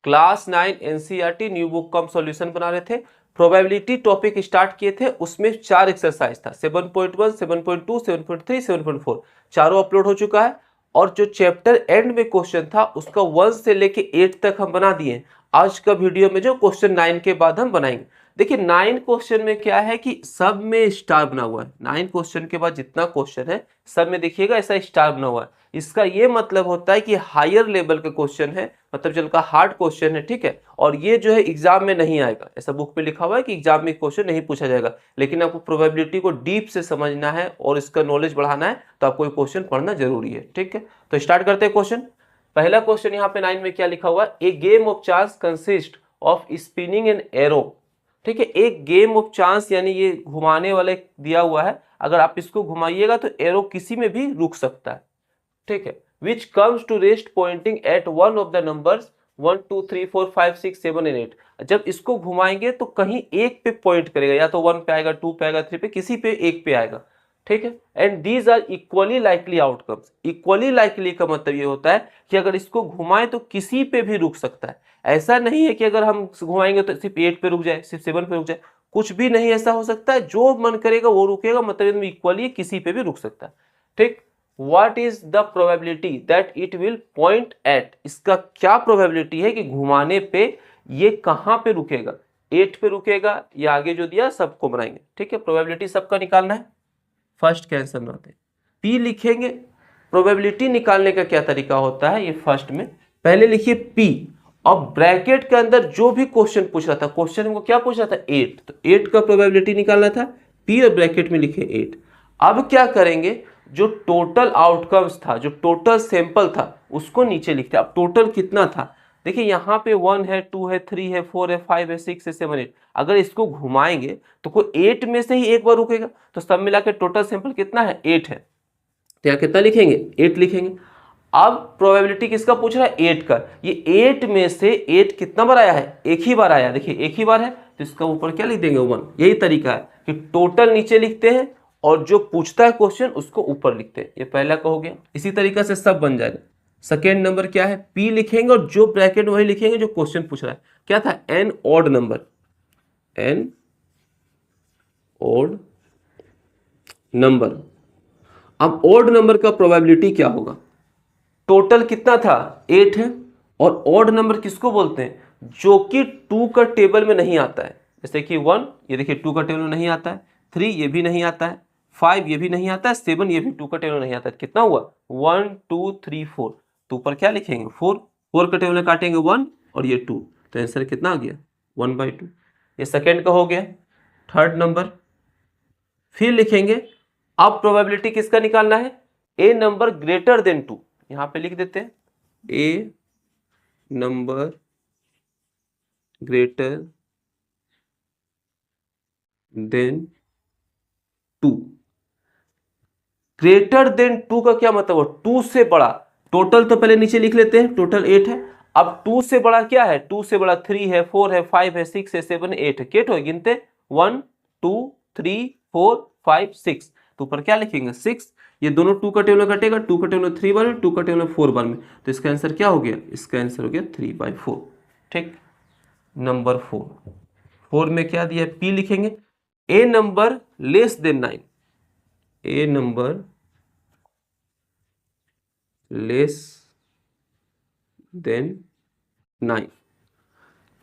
Class 9 NCERT new book का हम solution बना रहे थे। प्रोबेबिलिटी टॉपिक स्टार्ट किए थे, उसमें 4 एक्सरसाइज था, 7.1, 7.2, 7.3, 7.4 चारों अपलोड हो चुका है। और जो चैप्टर एंड में क्वेश्चन था उसका 1 से लेके 8 तक हम बना दिए। आज का वीडियो में जो क्वेश्चन 9 के बाद हम बनाएंगे। देखिए 9 क्वेश्चन में क्या है कि सब में स्टार बना हुआ है। 9 क्वेश्चन के बाद जितना क्वेश्चन है सब में देखिएगा ऐसा स्टार बना हुआ है। इसका ये मतलब होता है कि हायर लेवल का क्वेश्चन है, मतलब जो का हार्ड क्वेश्चन है, ठीक है। और ये जो है एग्जाम में नहीं आएगा, ऐसा बुक में लिखा हुआ है कि एग्जाम में क्वेश्चन नहीं पूछा जाएगा। लेकिन आपको प्रोबेबिलिटी को डीप से समझना है और इसका नॉलेज बढ़ाना है तो आपको ये क्वेश्चन पढ़ना जरूरी है, ठीक है। तो स्टार्ट करते हैं क्वेश्चन। पहला क्वेश्चन यहाँ पे 9 में क्या लिखा हुआ है, a game of chance consist of spinning an arrow. ठीक है, एक गेम ऑफ चांस यानी ये घुमाने वाले दिया हुआ है, अगर आप इसको घुमाइएगा तो एरो किसी में भी रुक सकता है, ठीक है। Which comes to rest pointing at one of the numbers 1 2 3 4 5 6 7 and 8। जब इसको घुमाएंगे तो कहीं एक पे पॉइंट करेगा, या तो 1 पे आएगा, 2 पे आएगा, 3 पे, किसी पे एक पे आएगा, ठीक है। And these are equally likely outcomes. Equally likely का मतलब ये होता है कि अगर इसको घुमाएं तो किसी पे भी रुक सकता है। ऐसा नहीं है कि अगर हम घुमाएंगे तो सिर्फ 8 पे रुक जाए, सिर्फ 7 पे रुक जाए, कुछ भी नहीं ऐसा हो सकता है। जो मन करेगा वो रुकेगा, मतलब इक्वली किसी पे भी रुक सकता है, ठीक। What is the probability that it will point at? इसका क्या प्रोबेबिलिटी है कि घुमाने पे ये कहां पे रुकेगा, 8 पे रुकेगा या आगे जो दिया सबको बनाएंगे, ठीक है। प्रोबेबिलिटी सबका निकालना है। फर्स्ट कैंसर बनाते हैं, पी लिखेंगे। प्रोबेबिलिटी निकालने का क्या तरीका होता है, ये फर्स्ट में पहले लिखिए पी, और ब्रैकेट के अंदर जो भी क्वेश्चन पूछ रहा था, क्वेश्चन हमको क्या पूछ रहा था 8, तो 8 का प्रोबेबिलिटी निकालना था, पी और ब्रैकेट में लिखे 8। अब क्या करेंगे, जो टोटल आउटकम्स था, जो टोटल सैंपल था उसको नीचे लिखते हैं। अब टोटल कितना था, देखिए यहाँ पे 1 है, 2 है, 3 है, 4 है, 5 है, 6 है, 7 8। अगर इसको घुमाएंगे तो कोई 8 में से ही एक बार रुकेगा, तो सब मिला के टोटल सैंपल कितना है, 8 है। तो यहाँ कितना लिखेंगे, 8 लिखेंगे। अब प्रोबेबिलिटी किसका पूछ रहा है, 8 का। ये 8 में से 8 कितना बार आया है, एक ही बार आया, देखिए एक ही बार है, तो इसका ऊपर क्या लिख देंगे 1। यही तरीका है कि टोटल नीचे लिखते हैं और जो पूछता है क्वेश्चन उसको ऊपर लिखते हैं। ये पहला का हो गया, इसी तरीका से सब बन जाएगा। सेकेंड नंबर क्या है, पी लिखेंगे और जो ब्रैकेट वही लिखेंगे जो क्वेश्चन पूछ रहा है। क्या था, an odd number, an odd number. अब ऑड नंबर का प्रोबेबिलिटी क्या होगा, टोटल कितना था 8 है, और ऑड नंबर किसको बोलते हैं, जो कि 2 का टेबल में नहीं आता है। जैसे कि 1, ये देखिए 2 का टेबल में नहीं आता है, 3 ये भी नहीं आता है, 5 ये भी नहीं आता है, 7 ये भी 2 का टेबल में नहीं आता है। कितना हुआ, 1 2 3 4, तो ऊपर क्या लिखेंगे 4, 4 का टेबल में काटेंगे 1 और ये 2, तो आंसर कितना आ गया 1/2। ये सेकेंड का हो गया। थर्ड नंबर फिर लिखेंगे, अब प्रोबेबिलिटी किसका निकालना है, ए नंबर ग्रेटर देन 2। यहां पे लिख देते हैं a number greater than 2। Greater than 2 का क्या मतलब है, 2 से बड़ा। टोटल तो पहले नीचे लिख लेते हैं, टोटल 8 है। अब 2 से बड़ा क्या है, 2 से बड़ा 3 है, 4 है, 5 है, 6 है, 7 8 है। केट हो गिनते 1 2 3 4 5 6, तो ऊपर क्या लिखेंगे 6। ये दोनों 2 का टेबल में कटेगा, 2 का टेबल में 3 बार में, 2 का टेबल में 4 बार में, तो इसका आंसर क्या हो गया, इसका आंसर हो गया 3/4, ठीक। नंबर 4 में क्या दिया है, पी लिखेंगे। A number less than 9, a number less than 9।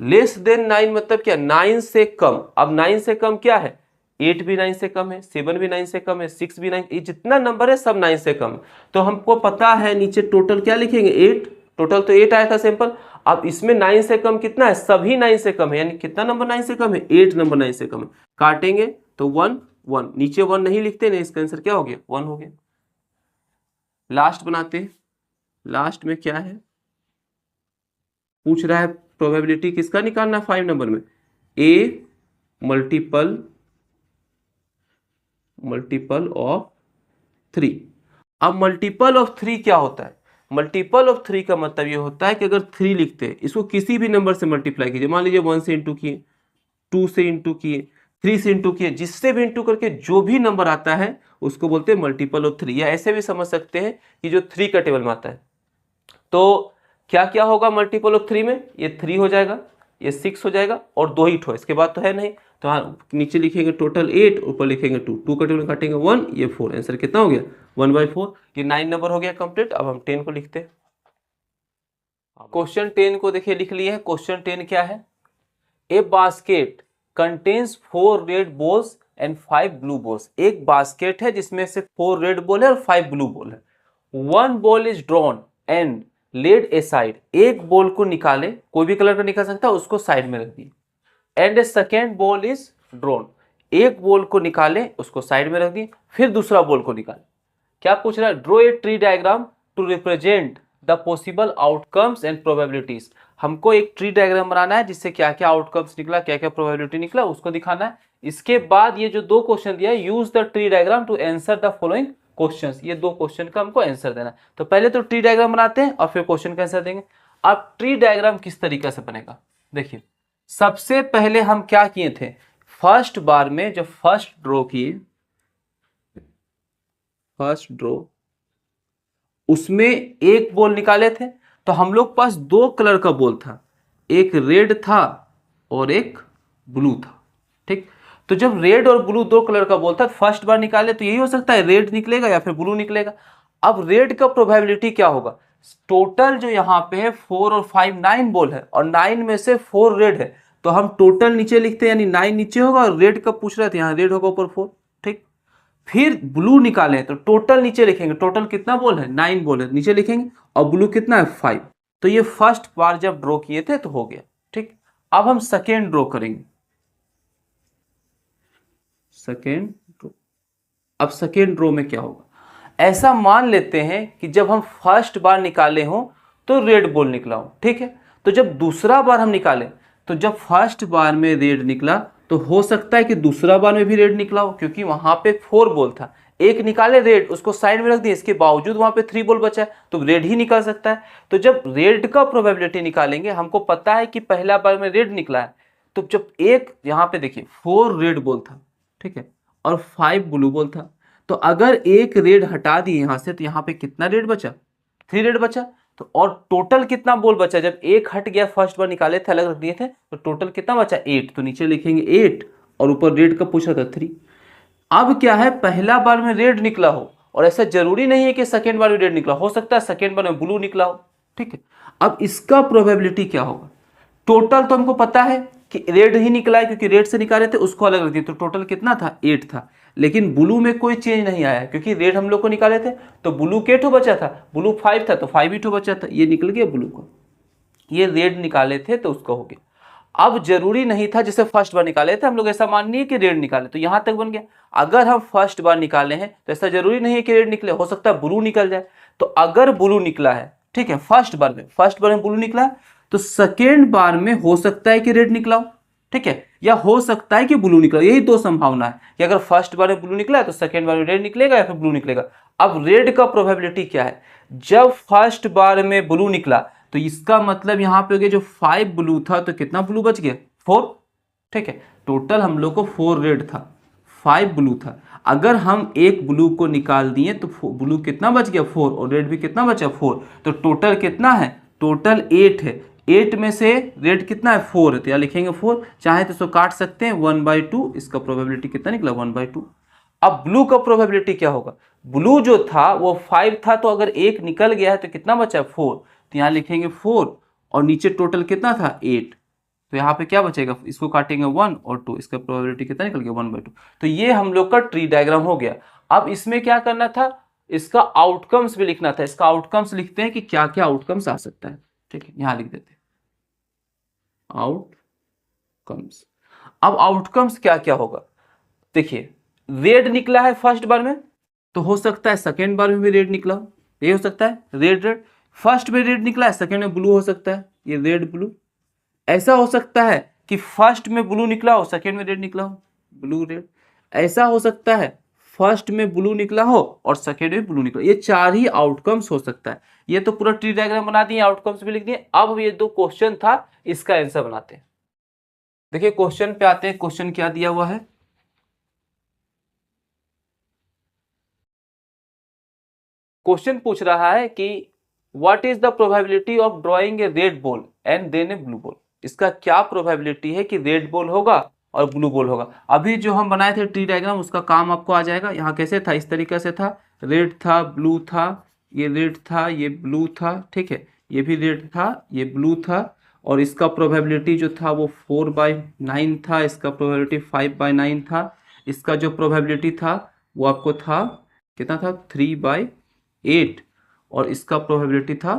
Less than 9 मतलब क्या, 9 से कम। अब 9 से कम क्या है, 8 भी 9 से कम है, 7 भी 9 से कम है, 6 भी 9, ये जितना नंबर है सब 9 से कम। तो हमको पता है नीचे टोटल क्या लिखेंगे 8, टोटल तो 8 आया था सैंपल। अब इसमें 9 से कम कितना है, सभी 9 से कम है, यानी कितना नंबर 9 से कम है, 8 नंबर 9 से कम है। काटेंगे तो 1 1, नीचे 1 नहीं लिखते नहीं, इसका आंसर क्या हो गया 1 हो गया। लास्ट बनाते हैं, लास्ट में क्या है, पूछ रहा है प्रोबेबिलिटी किसका निकालना 5 नंबर में, ए मल्टीपल ऑफ 3। अब मल्टीपल ऑफ 3 क्या होता है, मल्टीपल ऑफ 3 का मतलब ये होता है कि अगर 3 लिखते हैं, इसको किसी भी नंबर से मल्टीप्लाई कीजिए। मान लीजिए 1 से इंटू किए, 2 से इंटू किए, 3 से इंटू किए, जिससे भी इंटू करके जो भी नंबर आता है उसको बोलते हैं मल्टीपल ऑफ 3। या ऐसे भी समझ सकते हैं कि जो 3 का टेबल में आता है। तो क्या क्या होगा मल्टीपल ऑफ 3 में, ये 3 हो जाएगा, ये 6 हो जाएगा और 2 ही ठो, इसके बाद तो है नहीं। तो हाँ, नीचे लिखेंगे टोटल 8, ऊपर लिखेंगे 2, 2 काटेंगे 1, ये 4, आंसर कितना हो गया 1/4। ये 9 नंबर हो गया कंप्लीट। अब हम 10 को लिखते हैं। क्वेश्चन 10 को देखिए लिख लिए हैं। क्वेश्चन 10 क्या है, ए basket contains 4 red balls and 5 blue balls. एक बास्केट है जिसमें से 4 रेड बॉल है और 5 ब्लू बॉल है। 1 ball is drawn and laid aside. एक बॉल को निकाले, कोई भी कलर का निकाल सकता है, उसको साइड में रख दिए। And A second ball is drawn, एक बॉल को निकाले, उसको साइड में रख दिए, फिर दूसरा बॉल को निकाले। क्या पूछ रहा है, draw a tree diagram to represent the possible outcomes and probabilities. हमको एक ट्री डायग्राम बनाना है जिससे क्या क्या आउटकम्स निकला, क्या क्या प्रोबेबिलिटी निकला, उसको दिखाना है। इसके बाद ये जो 2 क्वेश्चन दिया है, use the tree diagram to answer the following questions, ये 2 क्वेश्चन का हमको आंसर देना है। तो पहले तो ट्री डायग्राम बनाते हैं और फिर क्वेश्चन का आंसर देंगे। अब ट्री डायग्राम किस तरीके से बनेगा, देखिए सबसे पहले हम क्या किए थे, फर्स्ट बार में जब फर्स्ट ड्रॉ किए, फर्स्ट ड्रॉ उसमें एक बॉल निकाले थे। तो हम लोग पास 2 कलर का बॉल था, एक रेड था और एक ब्लू था, ठीक। तो जब रेड और ब्लू 2 कलर का बॉल था, फर्स्ट बार निकाले तो यही हो सकता है रेड निकलेगा या फिर ब्लू निकलेगा। अब रेड का प्रोबेबिलिटी क्या होगा, टोटल जो यहाँ पे है 4 और 5 9 बॉल है और 9 में से 4 रेड है, तो हम टोटल नीचे लिखते हैं, यानी 9 नीचे होगा और रेड का पूछ रहे थे, यहाँ रेड होगा ऊपर 4, ठीक। फिर ब्लू निकालें तो टोटल नीचे लिखेंगे, टोटल कितना बॉल है 9 बॉल है, नीचे लिखेंगे, और ब्लू कितना है 5। तो ये फर्स्ट बार जब ड्रॉ किए थे तो हो गया, ठीक। अब हम सेकेंड ड्रॉ करेंगे, सेकेंड ड्रॉ। अब सेकेंड ड्रॉ में क्या होगा, ऐसा मान लेते हैं कि जब हम फर्स्ट बार निकाले हो तो रेड बॉल निकला हो, ठीक है। तो जब दूसरा बार हम निकालें, तो जब फर्स्ट बार में रेड निकला तो हो सकता है कि दूसरा बार में भी रेड निकला हो, क्योंकि वहां पे 4 बॉल था, एक निकाले रेड, उसको साइड में रख दिए, इसके बावजूद वहां पे 3 बॉल बचा है, तो रेड ही निकल सकता है। तो जब रेड का प्रोबेबिलिटी निकालेंगे, हमको पता है कि पहला बार में रेड निकला है, तो जब एक यहाँ पे देखिए 4 रेड बॉल था, ठीक है, और 5 ब्लू बॉल था, तो अगर एक रेड हटा दिए यहां से, तो यहाँ पे कितना रेड बचा, 3 रेड बचा। तो और टोटल कितना बॉल बचा, जब एक हट गया, फर्स्ट बार निकाले थे, अलग रख दिए थे, तो टोटल कितना बचा 8, तो नीचे लिखेंगे 8 और ऊपर रेड का पूछा था 3। अब क्या है, पहला बार में रेड निकला हो, और ऐसा जरूरी नहीं है कि सेकेंड बार में रेड निकला, हो सकता है सेकेंड बार में ब्लू निकला हो, ठीक है। अब इसका प्रोबेबिलिटी क्या होगा, टोटल तो हमको पता है कि रेड ही निकला है, क्योंकि रेड से निकाले थे, उसको अलग रख दिए, तो टोटल कितना था 8 था। लेकिन ब्लू में कोई चेंज नहीं आया, क्योंकि रेड हम लोग को निकाले थे, तो ब्लू के ठो बचा था, ब्लू 5 था तो 5 ही ठो बचा था, ये निकल गया ब्लू का। ये रेड निकाले थे तो उसका हो गया। अब जरूरी नहीं था, जैसे फर्स्ट बार निकाले थे हम लोग, ऐसा मान लिए कि रेड निकाले, तो यहां तक बन गया। अगर हम फर्स्ट बार निकाले हैं तो ऐसा जरूरी नहीं है कि रेड निकले, हो सकता है ब्लू निकल जाए। तो अगर ब्लू निकला है, ठीक है, फर्स्ट बार में ब्लू निकला है, तो सेकेंड बार में हो सकता है कि रेड निकला हो, ठीक है, या हो सकता है कि ब्लू निकला। यही 2 संभावना है कि अगर फर्स्ट बार में ब्लू निकला है तो सेकेंड बार में रेड निकलेगा या फिर ब्लू निकलेगा। अब रेड का प्रोबेबिलिटी क्या है, जब फर्स्ट बार में ब्लू निकला तो इसका मतलब यहां पे हो गया, जो 5 ब्लू था तो कितना ब्लू बच गया 4, ठीक है। टोटल हम लोग को 4 रेड था, 5 ब्लू था। अगर हम एक ब्लू को निकाल दिए तो ब्लू कितना बच गया 4, और रेड भी कितना बचा 4, तो टोटल कितना है, टोटल 8 है। 8 में से रेड कितना है 4 है, तो यहाँ लिखेंगे 4, चाहे तो इसको काट सकते हैं 1/2, इसका प्रोबेबिलिटी कितना निकला 1/2। अब ब्लू का प्रोबेबिलिटी क्या होगा, ब्लू जो था वो 5 था, तो अगर एक निकल गया है तो कितना बचा 4, तो यहाँ लिखेंगे 4, और नीचे टोटल कितना था 8, तो यहाँ पे क्या बचेगा, इसको काटेंगे 1 और 2, इसका प्रोबेबिलिटी कितना निकल गया 1/2। तो ये हम लोग का ट्री डायग्राम हो गया। अब इसमें क्या करना था, इसका आउटकम्स भी लिखना था। इसका आउटकम्स लिखते हैं कि क्या क्या आउटकम्स आ सकता है, ठीक है, यहाँ लिख देते हैं आउटकम्स। अब आउटकम्स क्या क्या होगा, देखिए रेड निकला है फर्स्ट बार में, तो हो सकता है सेकेंड बार में भी रेड निकला हो, ये हो सकता है रेड रेड, फर्स्ट में रेड निकला है सेकेंड में ब्लू हो सकता है, ये रेड ब्लू। ऐसा हो सकता है कि फर्स्ट में ब्लू निकला हो, सेकेंड में रेड निकला हो, ब्लू रेड। ऐसा हो सकता है फर्स्ट में ब्लू निकला हो और सेकेंड में ब्लू निकला, ये 4 ही आउटकम्स हो सकता है। ये तो पूरा ट्री डायग्राम बना दिए, आउटकम्स भी लिख दिए। अब ये 2 क्वेश्चन था, इसका आंसर बनाते हैं। देखिए क्वेश्चन पे आते हैं, क्वेश्चन क्या दिया हुआ है, क्वेश्चन पूछ रहा है कि what is the probability of drawing a red ball and then a blue ball. इसका क्या प्रोबेबिलिटी है कि रेड बॉल होगा और ब्लू बॉल होगा। अभी जो हम बनाए थे ट्री डायग्राम उसका काम आपको आ जाएगा। यहाँ कैसे था, इस तरीके से था, रेड था, ब्लू था, ये रेड था, ये ब्लू था, ठीक है, ये भी रेड था, ये ब्लू था, और इसका प्रोबेबिलिटी जो था वो 4/9 था, इसका प्रोबेबिलिटी 5/9 था, इसका जो प्रोबेबिलिटी था वो आपको था कितना था 3/8, और इसका प्रोबेबिलिटी था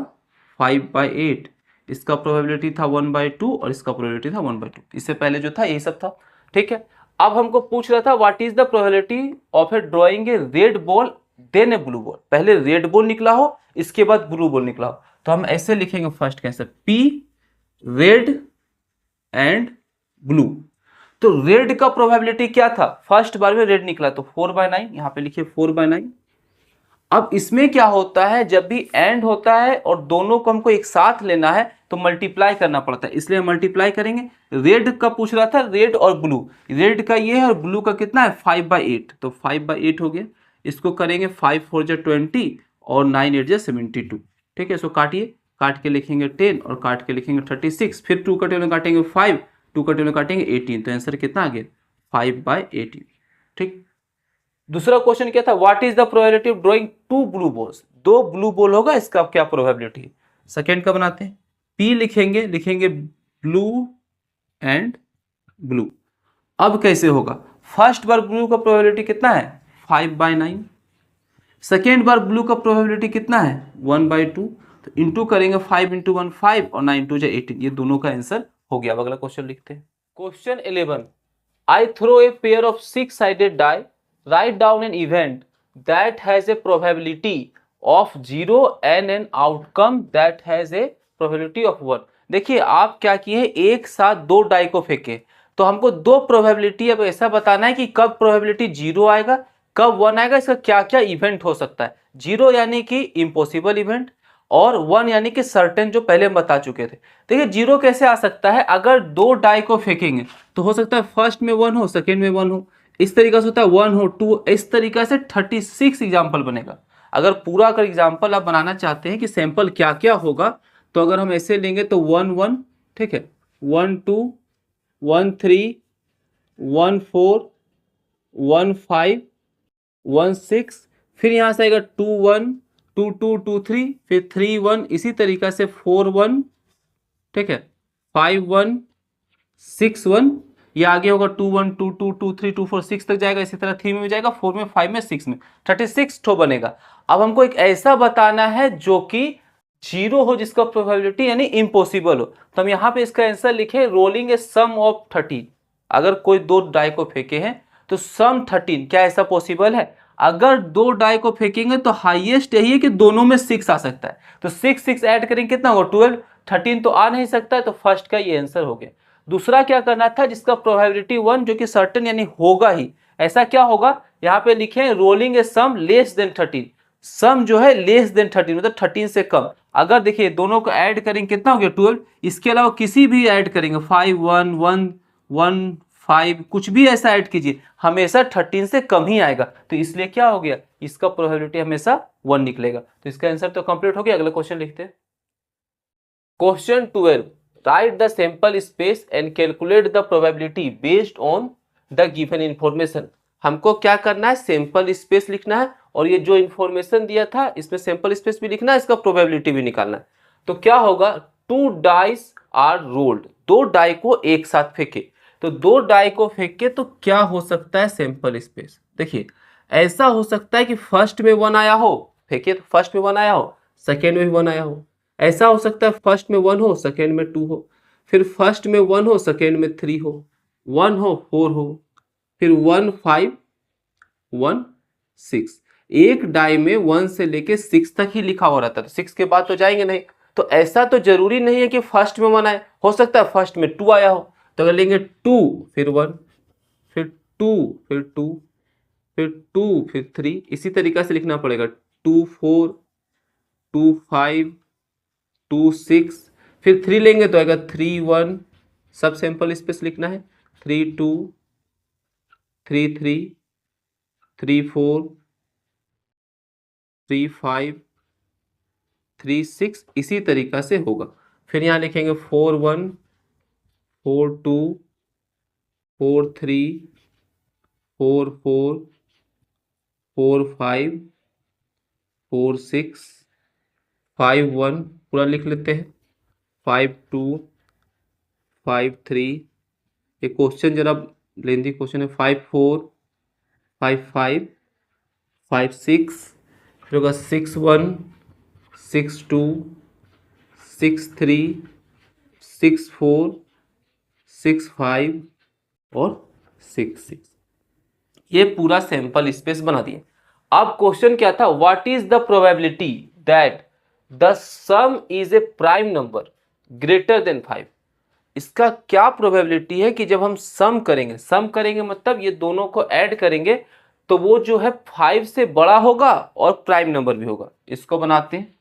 5/8, इसका प्रोबेबिलिटी था 1/2, और इसका प्रोबेबिलिटी था 1/2। इससे पहले जो था यही सब था, ठीक है। अब हमको पूछ रहा था what is the probability of a drawing a red ball then a blue ball. पहले रेड बॉल निकला हो, इसके बाद ब्लू बॉल निकला हो, तो हम ऐसे लिखेंगे फर्स्ट कैसे, पी रेड एंड ब्लू। तो रेड का प्रोबेबिलिटी क्या था, फर्स्ट बार में रेड निकला तो 4/9, यहां पे लिखिए 4/9। अब इसमें क्या होता है, जब भी एंड होता है और दोनों को हमको एक साथ लेना है तो मल्टीप्लाई करना पड़ता है, इसलिए मल्टीप्लाई करेंगे। रेड का पूछ रहा था, रेड और ब्लू, रेड का ये है और ब्लू का कितना है 5/8, तो 5/8 हो गया। इसको करेंगे 5 4 20 और 9 8 72, ठीक है। इसको काटिए, काट के लिखेंगे 10 और काट के लिखेंगे 36, फिर 2 का 10 काटेंगे 5, 2 का 10 काटेंगे 18, तो आंसर कितना आ गया 5/18, ठीक। दूसरा क्वेश्चन क्या था, what is the probability of drawing 2 blue balls. 2 blue ball होगा, इसका क्या प्रोबेबिलिटी है। सेकेंड का बनाते हैं, पी लिखेंगे, लिखेंगे ब्लू एंड ब्लू। अब कैसे होगा, फर्स्ट बार ब्लू का प्रोबेबिलिटी कितना है 5/9, सेकेंड बार ब्लू का प्रोबेबिलिटी कितना है 1/2, तो इंटू करेंगे 5 × 1 5 और 9 2 18, ये दोनों का आंसर हो गया। अब अगला क्वेश्चन लिखते हैं। Question 11, I throw a pair of 6-sided die. Write down an event that has a probability of 0 and an outcome that has a probability of 1. देखिए आप क्या किए, एक साथ दो डाई को फेंके, तो हमको दो प्रोबेबिलिटी अब ऐसा बताना है कि कब प्रोबेबिलिटी 0 आएगा, कब 1 आएगा, इसका क्या क्या इवेंट हो सकता है। 0 यानी कि इम्पॉसिबल इवेंट, और 1 यानी कि सर्टेन, जो पहले हम बता चुके थे। देखिए 0 कैसे आ सकता है, अगर दो डाई को फेंकेंगे तो हो सकता है फर्स्ट में 1 हो, सेकेंड में 1 हो, इस तरीका से होता है 1 हो 2, इस तरीका से 36 एग्जाम्पल बनेगा। अगर पूरा का एग्जाम्पल आप बनाना चाहते हैं कि सैंपल क्या क्या होगा, तो अगर हम ऐसे लेंगे तो 1 1, ठीक है, 1 2 1 3 1 4 1 5 1 6, फिर यहाँ से आएगा 2 1 2 2 2 3, फिर 3 1, इसी तरीका से 4 1, ठीक है, 5 1 6 1, ये आगे होगा 2 1 2 2 2 3 2 4 6 तक जाएगा, इसी तरह 3 में भी जाएगा, 4 में 5 में 6 में 36 ठो बनेगा। अब हमको एक ऐसा बताना है जो कि 0 हो, जिसका प्रोबेबिलिटी यानी इम्पॉसिबल हो, तो हम यहाँ पे इसका आंसर लिखे रोलिंग ए सम ऑफ 13। अगर कोई दो डाई को फेंके हैं तो सम 13, क्या ऐसा पॉसिबल है। अगर दो डाई को फेंकेंगे तो हाईएस्ट यही है कि दोनों में 6 आ सकता है, तो 6 6 ऐड करेंगे कितना होगा 12, 13 तो आ नहीं सकता है, तो फर्स्ट का ये आंसर हो गया। दूसरा क्या करना था, जिसका प्रोबेबिलिटी 1 जो कि सर्टेन यानी होगा ही, ऐसा क्या होगा, यहाँ पे लिखे रोलिंग ए सम लेस देन 13, सम जो है लेस देन 13 मतलब 13 से कम। अगर देखिए दोनों को ऐड करेंगे कितना हो गया 12, इसके अलावा किसी भी ऐड करेंगे 5 1 1 1 5, कुछ भी ऐसा ऐड कीजिए, हमेशा 13 से कम ही आएगा, तो इसलिए क्या हो गया, इसका प्रोबेबिलिटी हमेशा 1 निकलेगा। तो इसका आंसर तो कंप्लीट हो गया। अगला क्वेश्चन लिखते हैं। Question 12, right the sample space and calculate the probability based on the given information. हमको क्या करना है, सैंपल स्पेस लिखना है, और ये जो इंफॉर्मेशन दिया था इसमें सैंपल स्पेस भी लिखना है, इसका प्रोबेबिलिटी भी निकालना है। तो क्या होगा, 2 डाइस आर रोल्ड, दो डाई को एक साथ फेंके, तो दो डाई को फेंक के तो क्या हो सकता है सैंपल स्पेस। देखिए ऐसा हो सकता है कि फर्स्ट में 1 आया हो, फेंके तो फर्स्ट में 1 आया हो, सेकेंड में भी 1 आया हो। ऐसा हो सकता है फर्स्ट में 1 हो, सेकेंड में 2 हो, फिर फर्स्ट में 1 हो, सेकेंड में 3 हो, 1 हो 4 हो, फिर 1 5 1 6। एक डाई में 1 से लेके 6 तक ही लिखा हो रहता है, तो 6 के बाद तो जाएंगे नहीं। तो ऐसा तो जरूरी नहीं है कि फर्स्ट में 1 आए, हो सकता है फर्स्ट में 2 आया हो, तो अगर लेंगे 2 फिर 1 फिर 2 फिर 2 फिर 2 फिर 3, इसी तरीका से लिखना पड़ेगा 2 4 2 5 2 6, फिर 3 लेंगे तो आएगा 3 1, सब सैंपल स्पेस लिखना है, 3 2 3 3 3 4 3 5 3 6 इसी तरीका से होगा। फिर यहाँ लिखेंगे 4 1 4 2 4 3 4 4 4 5 4 6 5 1 पूरा लिख लेते हैं, 5 2 5 3, ये क्वेश्चन जरा लेंदी क्वेश्चन है, 5 4 5 5 5 6, फिर होगा 6 1 6 2 6 3 6 4 6 5 और 6 6। ये पूरा सैंपल स्पेस बना दिए। अब क्वेश्चन क्या था, what is the probability that the some is a prime number greater then 5। इसका क्या प्रोबेबिलिटी है कि जब हम सम करेंगे मतलब ये दोनों को ऐड करेंगे तो वो जो है 5 से बड़ा होगा और प्राइम नंबर भी होगा। इसको बनाते हैं,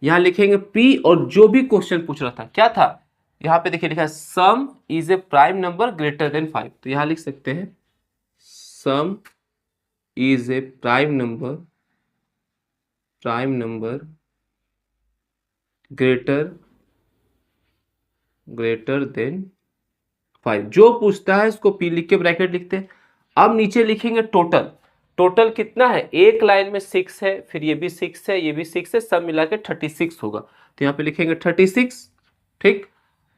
यहां लिखेंगे P, और जो भी क्वेश्चन पूछ रहा था क्या था, यहां पे देखिए लिखा है सम is a prime number greater then 5, तो यहां लिख सकते हैं सम is a prime number greater then 5। जो पूछता है उसको P लिख के ब्रैकेट लिखते हैं। अब नीचे लिखेंगे टोटल कितना है, एक लाइन में 6 है, फिर ये भी 6 है, ये भी 6 है, सब मिला के 36 होगा, तो यहाँ पे लिखेंगे 36। ठीक,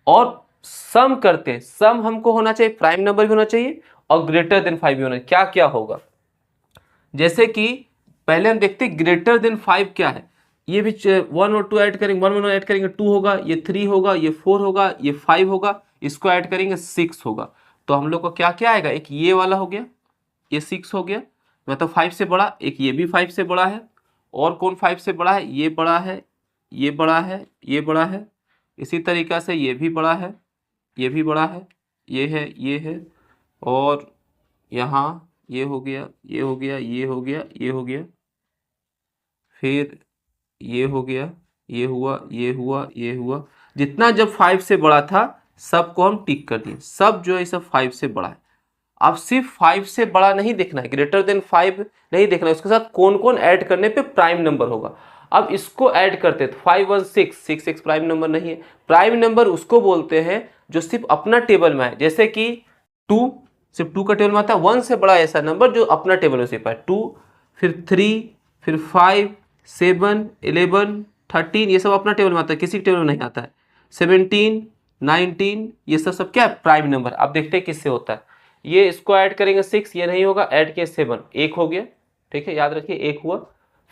और सम करते हैं, सम हमको होना चाहिए प्राइम नंबर भी होना चाहिए और ग्रेटर देन 5 भी होना चाहिए। क्या क्या होगा, जैसे कि पहले हम देखते हैं ग्रेटर देन 5 क्या है, ये भी 1 और 2 ऐड करेंगे, 1 1 ऐड करेंगे 2 होगा, ये 3 होगा, ये 4 होगा, ये 5 होगा, इसको ऐड करेंगे 6 होगा। तो हम लोग को क्या क्या आएगा, एक ये वाला हो गया, ये 6 हो गया, मतलब 5 से बड़ा, एक ये भी 5 से बड़ा है, और कौन 5 से बड़ा है, ये बड़ा है, ये बड़ा है, ये बड़ा है, इसी तरीका से ये भी बड़ा है, ये भी बड़ा है, ये है, और यहाँ ये हो गया, ये हो गया, ये हो गया, ये हो गया, फिर ये हो गया, ये हुआ, ये हुआ, ये हुआ। जितना जब 5 से बड़ा था सबको हम टिक कर दिए, सब जो है सब 5 से बड़ा है। अब सिर्फ 5 से बड़ा नहीं देखना है, ग्रेटर देन 5 नहीं देखना है, उसके साथ कौन कौन ऐड करने पे प्राइम नंबर होगा। अब इसको ऐड करते हैं, 5 1 6 6 6 प्राइम नंबर नहीं है। प्राइम नंबर उसको बोलते हैं जो सिर्फ अपना टेबल में है, जैसे कि 2 सिर्फ 2 का टेबल में आता है, 1 से बड़ा ऐसा नंबर जो अपना टेबल में सिर्फ है 2, फिर 3, फिर 5 7 11 13, ये सब अपना टेबल में आता है, किसी टेबल में नहीं आता है। 17 19 ये सब क्या है, प्राइम नंबर। अब देखते हैं किससे होता है, ये इसको ऐड करेंगे 6, ये नहीं होगा, ऐड किए 7, 1 हो गया, ठीक है, याद रखिए 1 हुआ।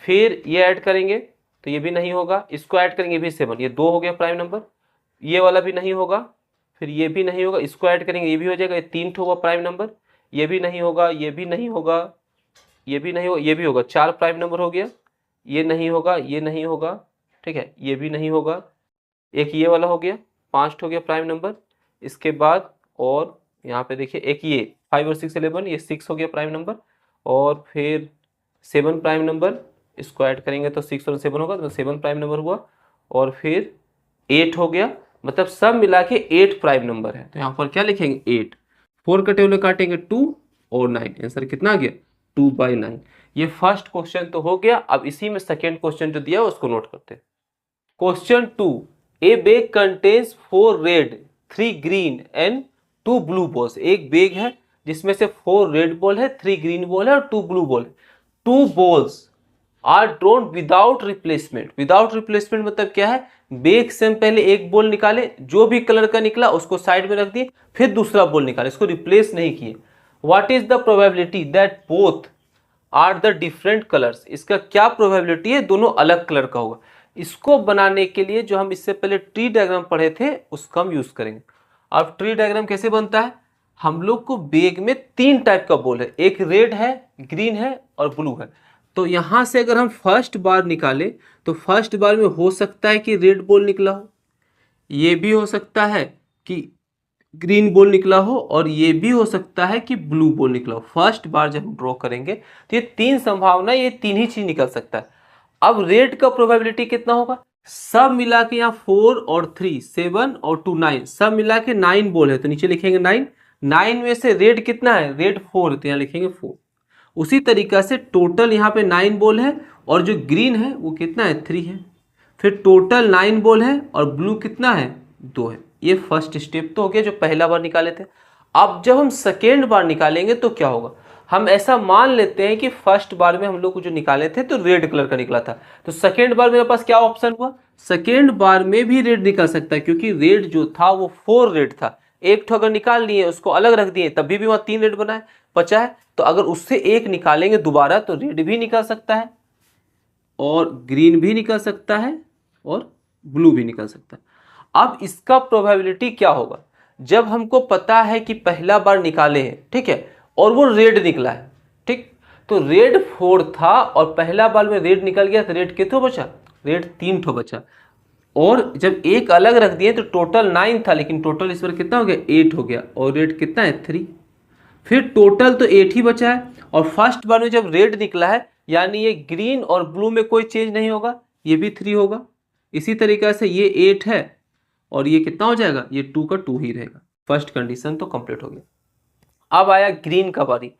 फिर ये ऐड करेंगे तो ये भी नहीं होगा, इसको ऐड करेंगे भी 7, ये 2 हो गया प्राइम नंबर, ये वाला भी नहीं होगा, फिर ये भी नहीं होगा, इसको ऐड करेंगे ये भी हो जाएगा, ये 3 होगा प्राइम नंबर, ये भी नहीं होगा, ये भी नहीं होगा, ये भी नहीं होगा, ये भी होगा, 4 प्राइम नंबर हो गया, ये नहीं होगा, ये नहीं होगा, ठीक है, ये भी नहीं होगा, एक ये वाला हो गया, 5 हो गया प्राइम नंबर। इसके बाद और यहाँ पे देखिए एक ये 5 और 6 11, ये 6 हो गया प्राइम नंबर, और फिर 7 प्राइम नंबर, इसको ऐड करेंगे तो 6 और 7 होगा, तो 7 प्राइम नंबर हुआ, और फिर 8 हो गया, मतलब सब मिला के 8 प्राइम नंबर है। तो यहाँ पर क्या लिखेंगे 8, 4 का टेबल काटेंगे 2 और 9, आंसर कितना आ गया 2/9। ये फर्स्ट क्वेश्चन तो हो गया। अब इसी में सेकेंड क्वेश्चन जो दिया उसको नोट करते हैं। Question 2, A bag contains 4 red 3 green and 2 blue balls. एक बैग है जिसमें से 4 रेड बॉल है, 3 ग्रीन बॉल है और 2 ब्लू बॉल है। 2 balls are drawn without replacement. Without replacement मतलब क्या है, बैग से हम पहले एक बॉल निकाले, जो भी कलर का निकला उसको साइड में रख दिए, फिर दूसरा बॉल निकाले, इसको रिप्लेस नहीं किए। What is the probability that both are the different colours. इसका क्या प्रोबेबिलिटी है, दोनों अलग कलर का होगा। इसको बनाने के लिए जो हम इससे पहले ट्री डायग्राम पढ़े थे उसका हम यूज करेंगे। अब ट्री डायग्राम कैसे बनता है, हम लोग को बैग में 3 टाइप का बॉल है, एक रेड है, ग्रीन है और ब्लू है। तो यहां से अगर हम फर्स्ट बार निकाले तो फर्स्ट बार में हो सकता है कि रेड बॉल निकला हो, ये भी हो सकता है कि ग्रीन बॉल निकला हो, और ये भी हो सकता है कि ब्लू बॉल निकला हो। फर्स्ट बार जब हम ड्रॉ करेंगे तो ये 3 संभावना, ये 3 ही चीज निकल सकता है। अब रेड का प्रोबेबिलिटी कितना होगा, सब मिला के यहाँ 4 और 3 7 और 2 9, सब मिला के 9 बॉल है, तो नीचे लिखेंगे 9। 9 में से रेड कितना है, रेड 4, तो यहाँ लिखेंगे 4। उसी तरीका से टोटल यहाँ पे 9 बॉल है, और जो ग्रीन है वो कितना है 3 है। फिर टोटल 9 बॉल है और ब्लू कितना है 2 है। ये फर्स्ट स्टेप तो हो गया जो पहला बार निकाले थे। अब जब हम सेकेंड बार निकालेंगे तो क्या होगा, हम ऐसा मान लेते हैं कि फर्स्ट बार में हम लोग को जो निकाले थे तो रेड कलर का निकला था, तो सेकेंड बार मेरे पास क्या ऑप्शन हुआ, सेकेंड बार में भी रेड निकल सकता है क्योंकि रेड जो था वो 4 रेड था। एक तो अगर निकाल लिए उसको अलग रख दिए तभी भी वहां 3 रेड बचा है, तो अगर उससे एक निकालेंगे दोबारा तो रेड भी निकल सकता है और ग्रीन भी निकल सकता है और ब्लू भी निकल सकता है। अब इसका प्रोबेबिलिटी क्या होगा, जब हमको पता है कि पहला बार निकाले हैं, ठीक है, और वो रेड निकला है, ठीक, तो रेड 4 था और पहला बार में रेड निकल गया तो रेड कितना बचा, रेड 3 ठो बचा, और जब एक अलग रख दिए तो टोटल 9 था, लेकिन टोटल इस बार कितना हो गया 8 हो गया, और रेड कितना है 3, फिर टोटल तो 8 ही बचा है। और फर्स्ट बार में जब रेड निकला है यानी ये ग्रीन और ब्लू में कोई चेंज नहीं होगा, ये भी 3 होगा। इसी तरीके से ये 8 है और ये कितना हो जाएगा, ये 2 का 2 ही रहेगा। फर्स्ट कंडीशन तो कंप्लीट हो गया। अब आया ग्रीन का बारी।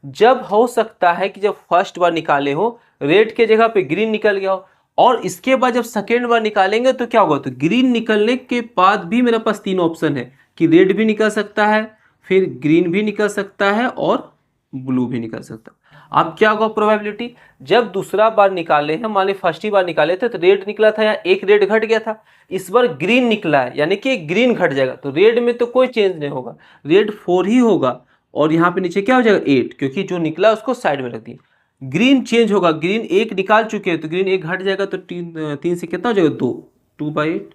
जब हो सकता है कि जब फर्स्ट बार निकाले हो रेड के जगह पे ग्रीन निकल गया हो, और इसके बाद जब सेकेंड बार निकालेंगे तो क्या होगा, तो ग्रीन निकलने के बाद भी मेरे पास 3 ऑप्शन है कि रेड भी निकल सकता है, फिर ग्रीन भी निकल सकता है और ब्लू भी निकल सकता है। अब क्या होगा प्रोबेबिलिटी, जब दूसरा बार निकाले हैं, मान ली फर्स्ट ही बार निकाले थे तो रेड निकला था या एक रेड घट गया था, इस बार ग्रीन निकला है यानी कि ग्रीन घट जाएगा, तो रेड में तो कोई चेंज नहीं होगा, रेड 4 ही होगा, और यहाँ पे नीचे क्या हो जाएगा 8, क्योंकि जो निकला उसको साइड में रख दिए। ग्रीन चेंज होगा, ग्रीन एक निकाल चुके हैं तो ग्रीन एक घट जाएगा, तो 3 से कितना हो जाएगा 2/8।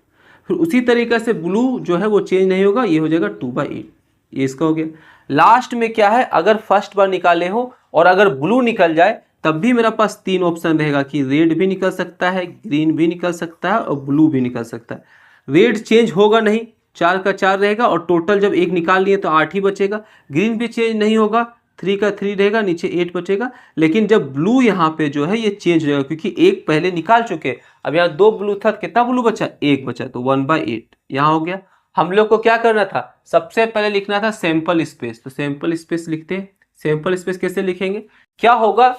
फिर उसी तरीके से ब्लू जो है वो चेंज नहीं होगा, ये हो जाएगा 2/8, ये इसका हो गया। लास्ट में क्या है, अगर फर्स्ट बार निकाले हो और अगर ब्लू निकल जाए तब भी मेरा पास 3 ऑप्शन रहेगा कि रेड भी निकल सकता है, ग्रीन भी निकल सकता है और ब्लू भी निकल सकता है। रेड चेंज होगा नहीं, 4 का 4 रहेगा, और टोटल जब एक निकाल लिए तो 8 ही बचेगा। ग्रीन भी चेंज नहीं होगा, 3 का 3 रहेगा, नीचे 8 बचेगा। लेकिन जब ब्लू यहाँ पे जो है ये चेंज हो जाएगा क्योंकि एक पहले निकाल चुके, अब यहाँ 2 ब्लू था, कितना ब्लू बचा, 1 बचा, तो 1/8 यहाँ हो गया। हम लोग को क्या करना था, सबसे पहले लिखना था सैंपल स्पेस, तो सैंपल स्पेस लिखते हैं। सैंपल स्पेस कैसे लिखेंगे, क्या होगा,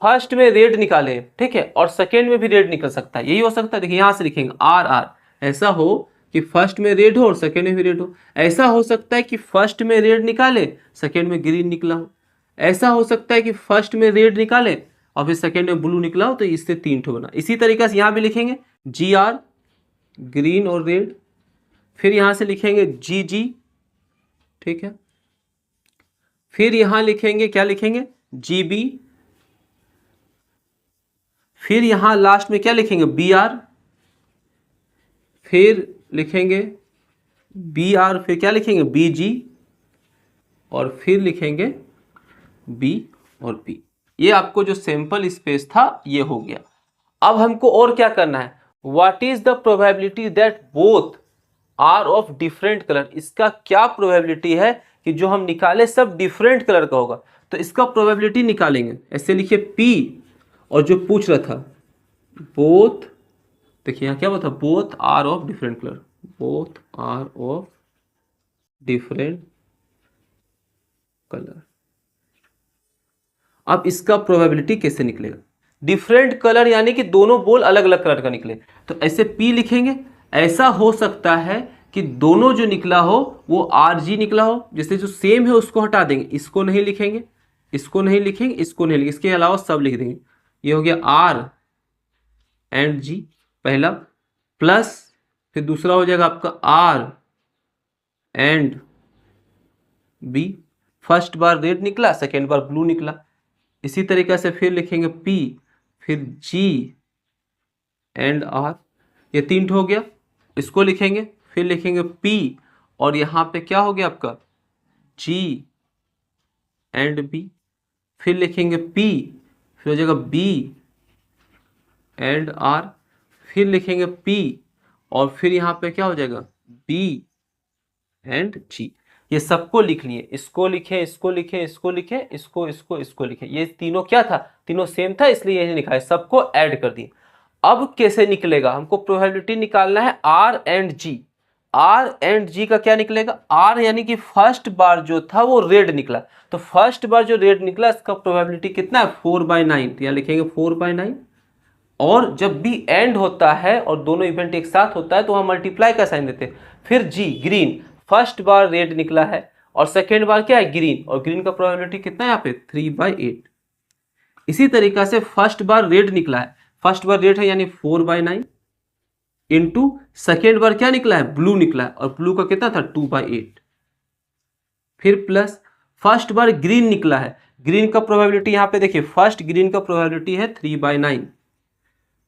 फर्स्ट में रेड निकाले, ठीक है, और सेकेंड में भी रेड निकल सकता है, यही हो सकता है। देखिए यहाँ से लिखेंगे RR, ऐसा हो कि फर्स्ट में रेड हो और सेकेंड में भी रेड हो। ऐसा हो सकता है कि फर्स्ट में रेड निकाले सेकेंड में ग्रीन निकला हो। ऐसा हो सकता है कि फर्स्ट में रेड निकाले और फिर सेकेंड में ब्लू निकला हो, तो इससे 3 ठो बना। इसी तरीके से यहाँ भी लिखेंगे GR, ग्रीन और रेड, फिर यहां से लिखेंगे GG, ठीक है, फिर यहां लिखेंगे, क्या लिखेंगे, GB, फिर यहां लास्ट में क्या लिखेंगे BR, फिर लिखेंगे BR, फिर क्या लिखेंगे BG, और फिर लिखेंगे B और P। ये आपको जो सैंपल स्पेस था ये हो गया। अब हमको और क्या करना है, what is the probability that both are of different colour. इसका क्या प्रोबेबिलिटी है कि जो हम निकाले सब डिफरेंट कलर का होगा, तो इसका प्रोबेबिलिटी निकालेंगे। ऐसे लिखिए P, और जो पूछ रहा था बोथ, देखिए यहाँ क्या बोला था, both are of different colour, both are of different colour. अब इसका प्रोबेबिलिटी कैसे निकलेगा, डिफरेंट कलर यानी कि दोनों बॉल अलग अलग कलर का निकले, तो ऐसे P लिखेंगे। ऐसा हो सकता है कि दोनों जो निकला हो वो RG निकला हो, जैसे जो सेम है उसको हटा देंगे, इसको नहीं लिखेंगे, इसको नहीं लिखेंगे, इसको नहीं लिखेंगे, इसके अलावा सब लिख देंगे। ये हो गया R एंड G पहला, प्लस फिर दूसरा हो जाएगा आपका R and B। First bar red निकला, सेकेंड बार ब्लू निकला। इसी तरीके से फिर लिखेंगे P, फिर G एंड R, ये 3 हो गया, इसको लिखेंगे, फिर लिखेंगे P, और यहाँ पे क्या हो गया आपका G एंड B, फिर लिखेंगे P, फिर हो जाएगा B एंड R, फिर लिखेंगे P, और फिर यहाँ पे क्या हो जाएगा B एंड G। ये सबको लिख लिए, इसको लिखे, इसको लिखे, इसको लिखे, इसको लिखे, ये तीनों क्या था, तीनों सेम था इसलिए यही लिखा है, सबको ऐड कर दिए। अब कैसे निकलेगा, हमको प्रोबेबिलिटी निकालना है R and G। R and G का क्या निकलेगा, R यानी कि फर्स्ट बार जो था वो रेड निकला, तो फर्स्ट बार जो रेड निकला इसका प्रोबेबिलिटी कितना है 4/9, तो यहाँ लिखेंगे 4/9, और जब भी एंड होता है और दोनों इवेंट एक साथ होता है तो वहां मल्टीप्लाई का साइन देते हैं। फिर जी ग्रीन, फर्स्ट बार रेड निकला है और सेकेंड बार क्या है ग्रीन, और ग्रीन का प्रोबेबिलिटी कितना है यहाँ पे 3/8। इसी तरीका से फर्स्ट बार रेड निकला है, फर्स्ट बार रेड है यानी 4/9 इंटू सेकेंड बार क्या निकला है ब्लू निकला है और ब्लू का कितना था 2/8। फिर प्लस फर्स्ट बार ग्रीन निकला है, ग्रीन का प्रोबेबिलिटी यहाँ पे देखिए फर्स्ट ग्रीन का प्रोबेबिलिटी है 3/9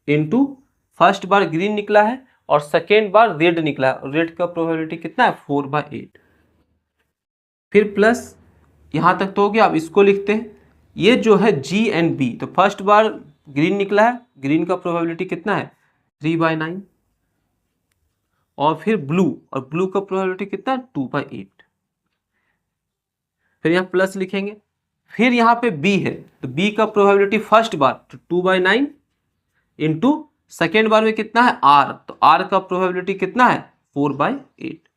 इंटू फर्स्ट बार ग्रीन निकला है और सेकेंड बार रेड निकला है और रेड का प्रोबेबिलिटी कितना है 4/8। फिर प्लस यहां तक तो हो गया। अब इसको लिखते हैं, ये जो है जी एंड बी, तो फर्स्ट बार ग्रीन निकला है, ग्रीन का प्रोबेबिलिटी कितना है 3/9 और फिर ब्लू, और ब्लू का प्रोबेबिलिटी कितना है 2/8। फिर यहाँ प्लस लिखेंगे। फिर यहाँ पे बी है तो बी का प्रोबेबिलिटी फर्स्ट बार तो 2/9 इंटू सेकेंड बार में कितना है आर, तो आर का प्रोबेबिलिटी कितना है 4/8।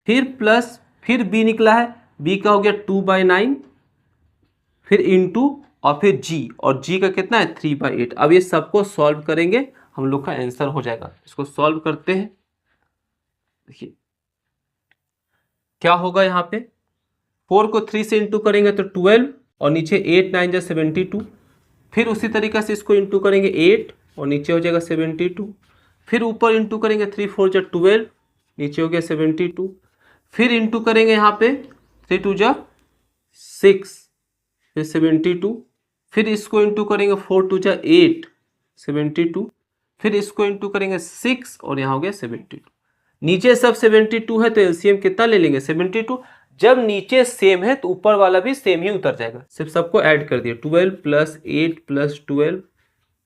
फिर प्लस फिर बी निकला है, बी का हो गया 2/9 फिर इंटू और फिर जी, और जी का कितना है 3/8। अब ये सबको सॉल्व करेंगे हम लोग का आंसर हो जाएगा। इसको सॉल्व करते हैं, देखिए क्या होगा यहाँ पे 4 को 3 से इंटू करेंगे तो 12 और नीचे 8 9 जा 72। फिर उसी तरीके से इसको इंटू करेंगे 8 और नीचे हो जाएगा 72। फिर ऊपर इंटू करेंगे 3 4 जा 12, नीचे हो गया 72। फिर इंटू करेंगे यहाँ पे 3 2 जा 6 फिर 72। फिर इसको इंटू करेंगे 4 2 जा 8 72। फिर इसको इंटू करेंगे 6 और यहाँ हो गया 72। नीचे सब 72 है तो एलसीएम कितना ले लेंगे 72। जब नीचे सेम है तो ऊपर वाला भी सेम ही उतर जाएगा, सिर्फ सबको ऐड कर दिया 12 + 8 + 12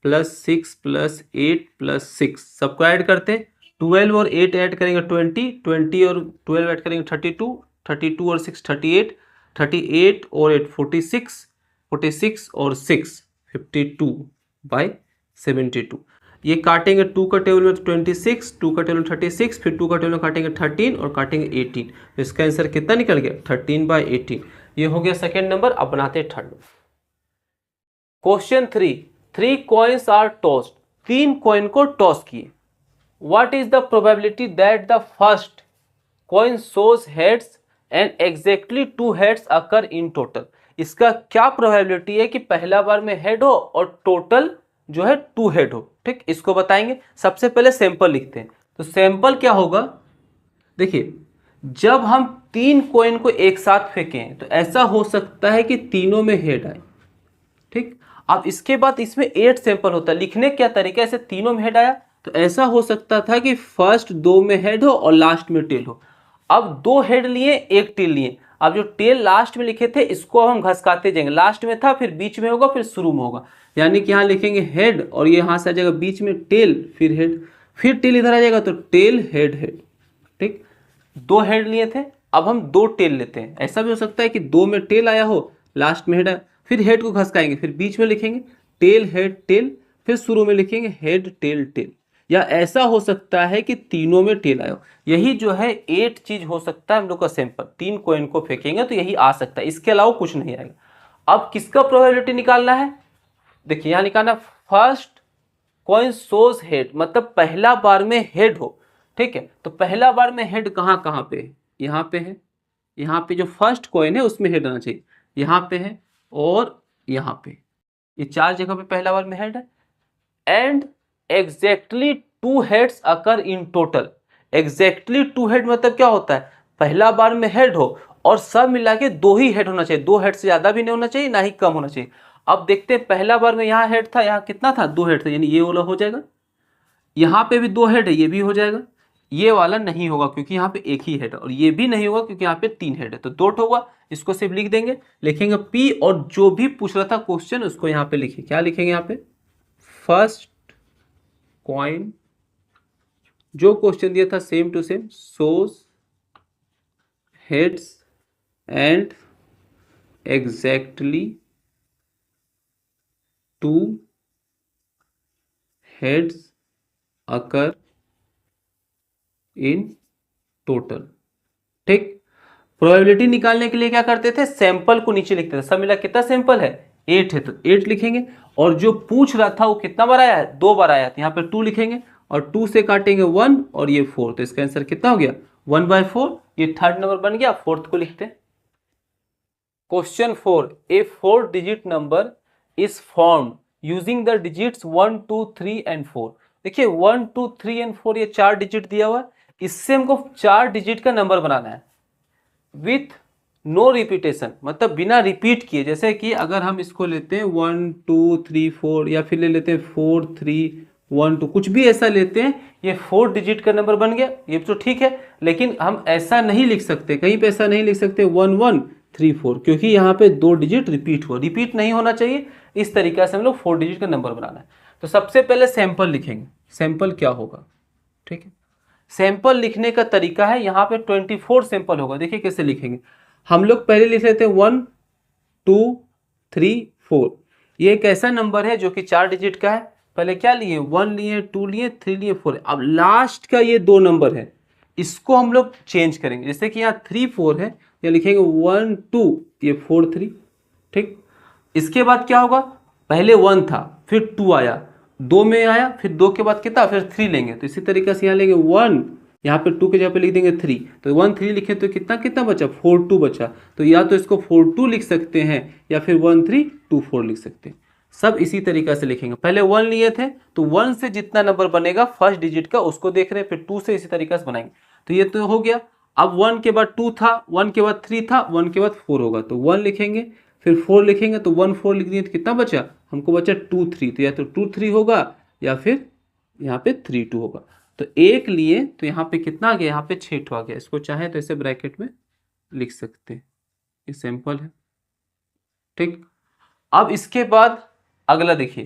+ 6 + 8 + 6 सबको ऐड करते हैं। 12 और 8 ऐड करेंगे 20, 20 और 12 ऐड करेंगे 32, 32 और 6 38, 38 और 8 46, 46 और 6 52/72। ये काटेंगे 2 का टेबल में 26, 2 का टेबल में 36, फिर 2 का टेबल में काटेंगे 13 और काटेंगे 18। तो इसका आंसर कितना निकल गया 13/18। ये हो गया सेकेंड नंबर। अब बनाते हैं third. Question 3, 3 coins are tossed, 3 coin को टॉस किए। What is the probability that the first coin shows heads and exactly 2 heads occur in total. इसका क्या प्रोबेबिलिटी है कि पहला बार में हेड हो और टोटल जो है 2 हेड हो। ठीक, इसको बताएंगे। सबसे पहले सैंपल लिखते हैं। तो सैंपल क्या होगा, देखिए जब हम 3 कॉइन को एक साथ फेंकें तो ऐसा हो सकता है कि तीनों में हेड आए। ठीक, अब इसके बाद इसमें 8 सैंपल होता है। लिखने क्या तरीका, ऐसे तीनों में हेड आया तो ऐसा हो सकता था कि फर्स्ट 2 में हेड हो और लास्ट में टेल हो। अब 2 हेड लिए 1 टेल लिए। अब जो टेल लास्ट में लिखे थे इसको हम घसकाते जाएंगे, लास्ट में था फिर बीच में होगा फिर शुरू में होगा, यानी कि यहाँ लिखेंगे हेड और ये यहाँ से आ जाएगा बीच में टेल फिर हेड, फिर टेल इधर आ जाएगा तो टेल हेड हेड। ठीक, 2 हेड लिए थे, अब हम 2 टेल लेते हैं। ऐसा भी हो सकता है कि 2 में टेल आया हो लास्ट में हेड आया, फिर हेड को घसकाएंगे फिर बीच में लिखेंगे टेल हेड टेल, फिर शुरू में लिखेंगे हेड टेल टेल। या ऐसा हो सकता है कि तीनों में टेल आया हो। यही जो है 8 चीज हो सकता है हम लोग का सैंपल। 3 कॉइन को फेंकेंगे तो यही आ सकता है, इसके अलावा कुछ नहीं आएगा। अब किसका प्रोबेबिलिटी निकालना है, देखिए यहाँ निकालना फर्स्ट कॉइन शोज हेड, मतलब पहला बार में हेड हो। ठीक है, तो पहला बार में हेड कहाँ कहाँ पे है, यहाँ पे है, यहाँ पे जो फर्स्ट कॉइन है उसमें हेड आना चाहिए, यहाँ पे है और यहाँ पे, ये 4 जगह पे पहला बार में हेड है। And exactly 2 heads occur in total. Exactly 2 head मतलब क्या होता है, पहला बार में हेड हो और सब मिला के 2 ही हेड होना चाहिए, 2 हेड से ज्यादा भी नहीं होना चाहिए ना ही कम होना चाहिए। अब देखते हैं पहला बार में यहाँ हेड था, यहाँ कितना था 2 हेड था, यानी ये वाला हो जाएगा। यहाँ पे भी 2 हेड है, ये भी हो जाएगा। ये वाला नहीं होगा क्योंकि यहाँ पे एक ही हेड है, और ये भी नहीं होगा क्योंकि यहाँ पे 3 हेड है, तो 2 होगा। इसको सिर्फ लिख देंगे, लिखेंगे पी और जो भी पूछ रहा था क्वेश्चन उसको यहाँ पे लिखिए। क्या लिखेंगे यहाँ पे, फर्स्ट कॉइन, जो क्वेश्चन दिया था same to same, shows heads and exactly 2 heads occur in total. ठीक, प्रोबेबिलिटी निकालने के लिए क्या करते थे, सैंपल को नीचे लिखते थे। सब मिला कितना सैंपल है 8 है तो 8 लिखेंगे, और जो पूछ रहा था वो कितना बार आया है, 2 बार आया, तो यहाँ पे 2 लिखेंगे, और 2 से काटेंगे 1 और ये 4, तो इसका आंसर कितना हो गया 1/4। ये थर्ड नंबर बन गया। फोर्थ को लिखते हैं। Question 4, A 4 digit number is formed using the digits 1 2 3 and 4। देखिए 1 2 3 एंड 4 ये 4 डिजिट दिया हुआ है, इससे हमको 4 डिजिट का नंबर बनाना है विथ नो रिपीटेशन, मतलब बिना रिपीट किए। जैसे कि अगर हम इसको लेते हैं 1 2 3 4, या फिर ले लेते हैं 4 3 1 2, कुछ भी ऐसा लेते हैं, ये 4 डिजिट का नंबर बन गया, ये तो ठीक है। लेकिन हम ऐसा नहीं लिख सकते, कहीं पे ऐसा नहीं लिख सकते 1 1 3 4, क्योंकि यहाँ पे 2 डिजिट रिपीट हुआ, रिपीट नहीं होना चाहिए। इस तरीके से हम लोग 4 डिजिट का नंबर बनाना है। तो सबसे पहले सैंपल लिखेंगे, सैंपल क्या होगा, ठीक है। सैंपल लिखने का तरीका है, यहाँ पे 24 सैंपल होगा। देखिए कैसे लिखेंगे, हम लोग पहले लिख लेते हैं 1 2 3 4। ये एक ऐसा नंबर है जो कि 4 डिजिट का है। पहले क्या लिए, 1 लिए, 2 लिए, 3 लिए, 4। अब लास्ट का ये 2 नंबर है, इसको हम लोग चेंज करेंगे। जैसे कि यहाँ 3 4 है, या लिखेंगे 1 2, ये 4 3, ठीक। इसके बाद क्या होगा, पहले 1 था, फिर 2 आया, 2 में आया, फिर 2 के बाद कितना, फिर 3 लेंगे। तो इसी तरीके से यहाँ लेंगे 1, यहाँ पे 2 के जगह पे लिख देंगे 3, तो 1 3 लिखे तो कितना कितना बचा, 4 2 बचा। तो या तो इसको 4 2 लिख सकते हैं, या फिर 1 3 2 4 लिख सकते हैं। सब इसी तरीके से लिखेंगे। पहले 1 लिए थे, तो 1 से जितना नंबर बनेगा फर्स्ट डिजिट का उसको देख रहे हैं, फिर 2 से इसी तरीके से बनाएंगे। तो ये तो हो गया। अब 1 के बाद 2 था, 1 के बाद 3 था, 1 के बाद 4 होगा, तो 1 लिखेंगे, फिर 4 लिखेंगे, तो 1 4 लिख दिए तो कितना बचा, हमको बचा 2 3। तो या तो 2 3 होगा, या फिर यहाँ पे 3 2 होगा। तो एक लिए तो यहाँ पे कितना आ गया, यहाँ पे 6 आ गया। इसको चाहे तो इसे ब्रैकेट में लिख सकते हैं, ये सैंपल है, ठीक। अब इसके बाद अगला देखिए,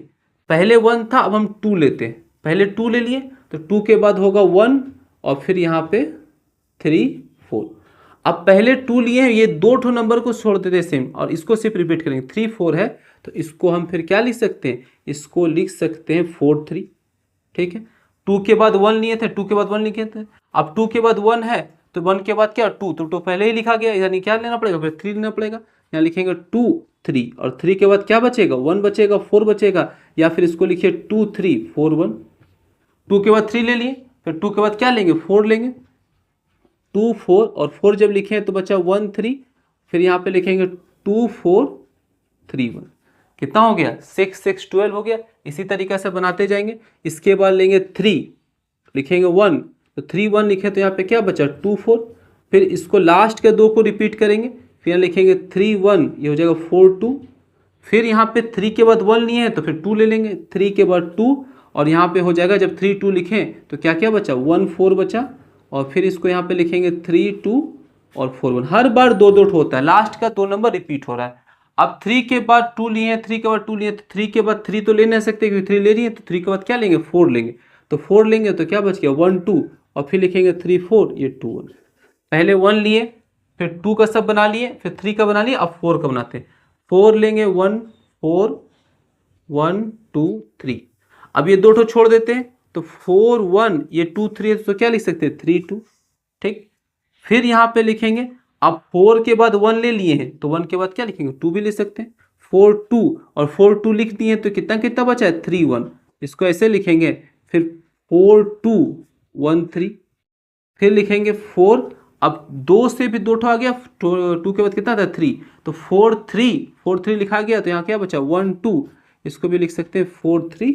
पहले 1 था, अब हम 2 लेते हैं। पहले 2 ले लिए, तो 2 के बाद होगा 1, और फिर यहाँ पे 3 4। अब पहले 2 लिए हैं, ये 2 ठो नंबर को छोड़ देते हैं सेम, और इसको सिर्फ रिपीट करेंगे। 3 4 है, तो इसको हम फिर क्या लिख सकते हैं, इसको लिख सकते हैं 4 3, ठीक है। 2 के बाद 1 लिए थे, 2 के बाद 1 लिखे थे। अब 2 के बाद 1 है, तो 1 के बाद क्या 2, तो 2 पहले ही लिखा गया, यानी क्या लेना पड़ेगा, फिर 3 लेना पड़ेगा। यहाँ लिखेंगे 2 3, और 3 के बाद क्या बचेगा, 1 बचेगा, 4 बचेगा, या फिर इसको लिखिए 2 3 4 1। 2 के बाद 3 ले लिए, फिर 2 के बाद क्या लेंगे, 4 लेंगे। 2 4 और 4 जब लिखे तो बचा 1 3, फिर यहाँ पे लिखेंगे 2 4 3 1। कितना हो गया, 6 6 12 हो गया। इसी तरीके से बनाते जाएंगे। इसके बाद लेंगे 3, लिखेंगे 1, तो 3 1 लिखे तो यहाँ पे क्या बचा 2 4। फिर इसको लास्ट के 2 को रिपीट करेंगे, फिर यहाँ लिखेंगे 3 1, ये हो जाएगा 4 2। फिर यहाँ पे 3 के बाद 1 लिए हैं, तो फिर 2 ले लेंगे, 3 के बाद 2, और यहाँ पे हो जाएगा जब 3 2 लिखें तो क्या क्या बचा, 1 4 बचा। और फिर इसको यहाँ पे लिखेंगे 3 2 और 4 1। हर बार 2 2 होता है, लास्ट का 2 नंबर रिपीट हो रहा है। अब 3 के बाद 2 लिए हैं, 3 के बाद 2 लिए, तो 3 के बाद 3 तो ले नहीं सकते क्योंकि 3 ले रही है, तो 3 के बाद क्या लेंगे, 4 लेंगे। तो 4 लेंगे तो क्या बच गया 1 2, और फिर लिखेंगे 3 4, ये 2 1। पहले 1 लिए, फिर 2 का सब बना लिए, फिर 3 का बना लिए, अब 4 का बनाते हैं। 4 लेंगे 1 4 1 2 3। अब ये 2 ठो छोड़ देते हैं, तो 4 1, ये 2 3 है, तो क्या लिख सकते हैं 3 2, ठीक। फिर यहाँ पे लिखेंगे, अब 4 के बाद 1 ले लिए हैं, तो 1 के बाद क्या लिखेंगे 2 भी ले सकते हैं। 4 2 और 4 2 लिख दिए, तो कितना कितना बचा है 3 1। इसको ऐसे लिखेंगे, फिर 4 2 1 3, फिर लिखेंगे 4। अब 2 से भी 2 ठो आ गया, 2 के बाद कितना था 3, तो 4 3 लिखा गया, तो यहाँ क्या बचा 1 2। इसको भी लिख सकते हैं 4 3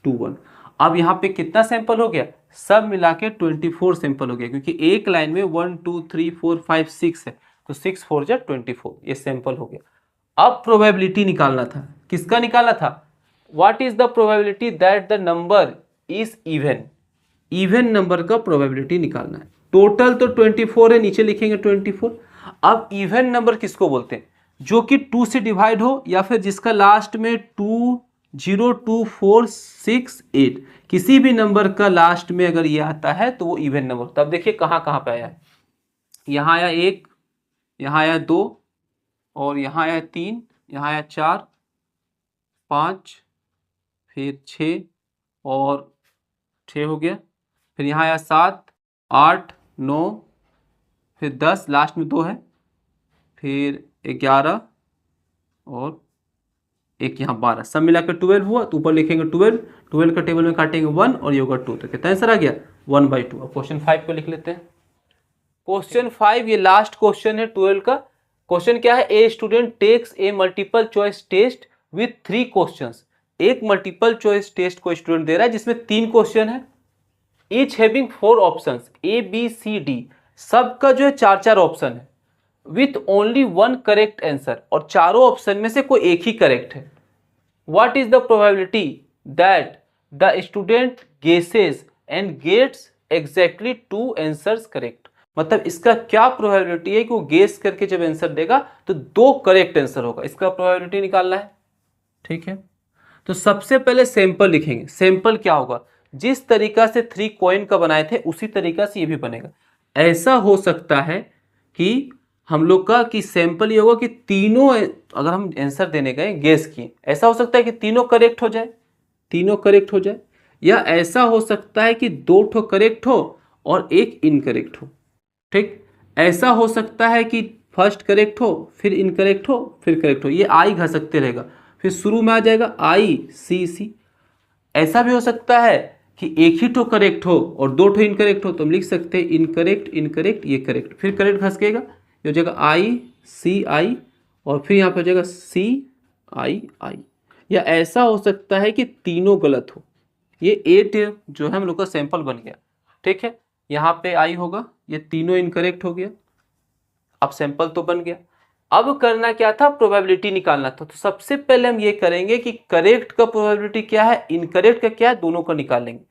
2 1। अब यहाँ पे कितना सैंपल हो गया, सब मिला के 24 सैंपल हो गया, क्योंकि एक लाइन में 1 2 3 4 5 6 है, तो 6 4 जा 24, ये सैंपल हो गया। अब प्रोबेबिलिटी निकालना था, किसका निकालना था, what is the probability that the number is even. Even number का प्रोबेबिलिटी निकालना है। टोटल तो 24 है, नीचे लिखेंगे 24। अब इवन नंबर किसको बोलते हैं, जो कि 2 से डिवाइड हो, या फिर जिसका लास्ट में 2 0 2 4 6 8, किसी भी नंबर का लास्ट में अगर ये आता है तो वो इवन नंबर। तब देखिए कहाँ कहाँ पे आया है, यहाँ आया 1, यहाँ आया 2, और यहाँ आया 3, यहाँ आया 4 5, फिर 6, और 6 हो गया, फिर यहाँ आया 7 8 9, फिर 10, लास्ट में 2 है, फिर 11 और एक यहाँ 12, सब मिलाकर 12 हुआ, तो ऊपर लिखेंगे 12, 12 का टेबल में काटेंगे 1 और ये होगा 2, तो कितना आंसर आ गया 1/2। अब क्वेश्चन 5 को लिख लेते हैं। क्वेश्चन 5 ये लास्ट क्वेश्चन है 12 का। क्वेश्चन क्या है, a student takes a multiple choice test with 3 questions. एक मल्टीपल चॉइस टेस्ट को स्टूडेंट दे रहा है जिसमें 3 क्वेश्चन है, each having 4 options A B C D, सबका जो है 4-4 ऑप्शन है, विथ ओनली 1 करेक्ट आंसर, और चारों ऑप्शन में से कोई एक ही करेक्ट है। What is the probability that the student guesses and gets exactly 2 answers correct. मतलब इसका क्या प्रोबेबिलिटी है कि वो गेस करके जब आंसर देगा तो 2 करेक्ट आंसर होगा, इसका प्रोबेबिलिटी निकालना है। ठीक है, तो सबसे पहले सैंपल लिखेंगे। सैंपल क्या होगा, जिस तरीका से 3 कॉइन का बनाए थे उसी तरीका से ये भी बनेगा। ऐसा हो सकता है कि हम लोग का कि सैंपल ये होगा कि तीनों, अगर हम आंसर देने गए गेस किए, ऐसा हो सकता है कि तीनों करेक्ट हो जाए, तीनों करेक्ट हो जाए, या ऐसा हो सकता है कि 2 ठो करेक्ट हो और एक इनकरेक्ट हो। ठीक, ऐसा हो सकता है कि फर्स्ट करेक्ट हो, फिर इनकरेक्ट हो, फिर करेक्ट हो, ये आई घसकते रहेगा, फिर शुरू में आ जाएगा आई सी सी। ऐसा भी हो सकता है कि एक ही ठो करेक्ट हो और 2 ठो इनकरेक्ट हो, तो हम लिख सकते हैं इनकरेक्ट इनकरेक्ट, ये करेक्ट, फिर करेक्ट घसकेगा, ये हो जाएगा आई सी आई, और फिर यहाँ पे हो जाएगा सी आई आई। या ऐसा हो सकता है कि तीनों गलत हो, ये 8 जो है हम लोग का सैंपल बन गया। ठीक है, यहाँ पे आई होगा, ये तीनों इनकरेक्ट हो गया, अब सैंपल तो बन गया। अब करना क्या था, प्रोबेबिलिटी निकालना था। तो सबसे पहले हम ये करेंगे कि करेक्ट का प्रोबेबिलिटी क्या है, इनकरेक्ट का क्या है, दोनों का निकाल लेंगे।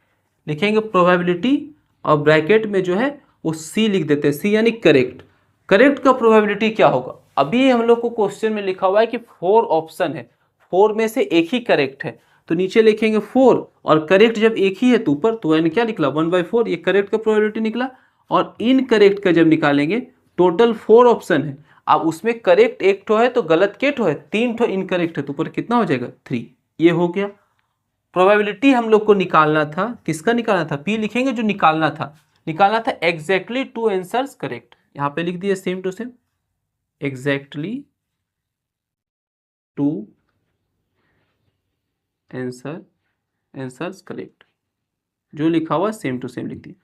लिखेंगे प्रोबेबिलिटी और ब्रैकेट में जो है वो सी लिख देते हैं, सी यानी करेक्ट। करेक्ट का प्रोबेबिलिटी क्या होगा, अभी हम लोग को क्वेश्चन में लिखा हुआ है कि 4 ऑप्शन है, 4 में से एक ही करेक्ट है, तो नीचे लिखेंगे 4, और करेक्ट जब एक ही है तो ऊपर, तो यानी क्या निकला 1/4, ये करेक्ट का प्रोबेबिलिटी निकला। और इनकरेक्ट का जब निकालेंगे, टोटल 4 ऑप्शन है, अब उसमें करेक्ट एक ठो है तो गलत के ठो है, 3 ठो इनकरेक्ट है, तो ऊपर कितना हो जाएगा 3, ये हो गया। प्रोबेबिलिटी हम लोग को निकालना था, किसका निकालना था, पी लिखेंगे, जो निकालना था एग्जैक्टली 2 आंसर्स करेक्ट। यहां पे लिख दिए same to same, exactly 2 answers correct, जो लिखा हुआ सेम टू सेम लिख दिया।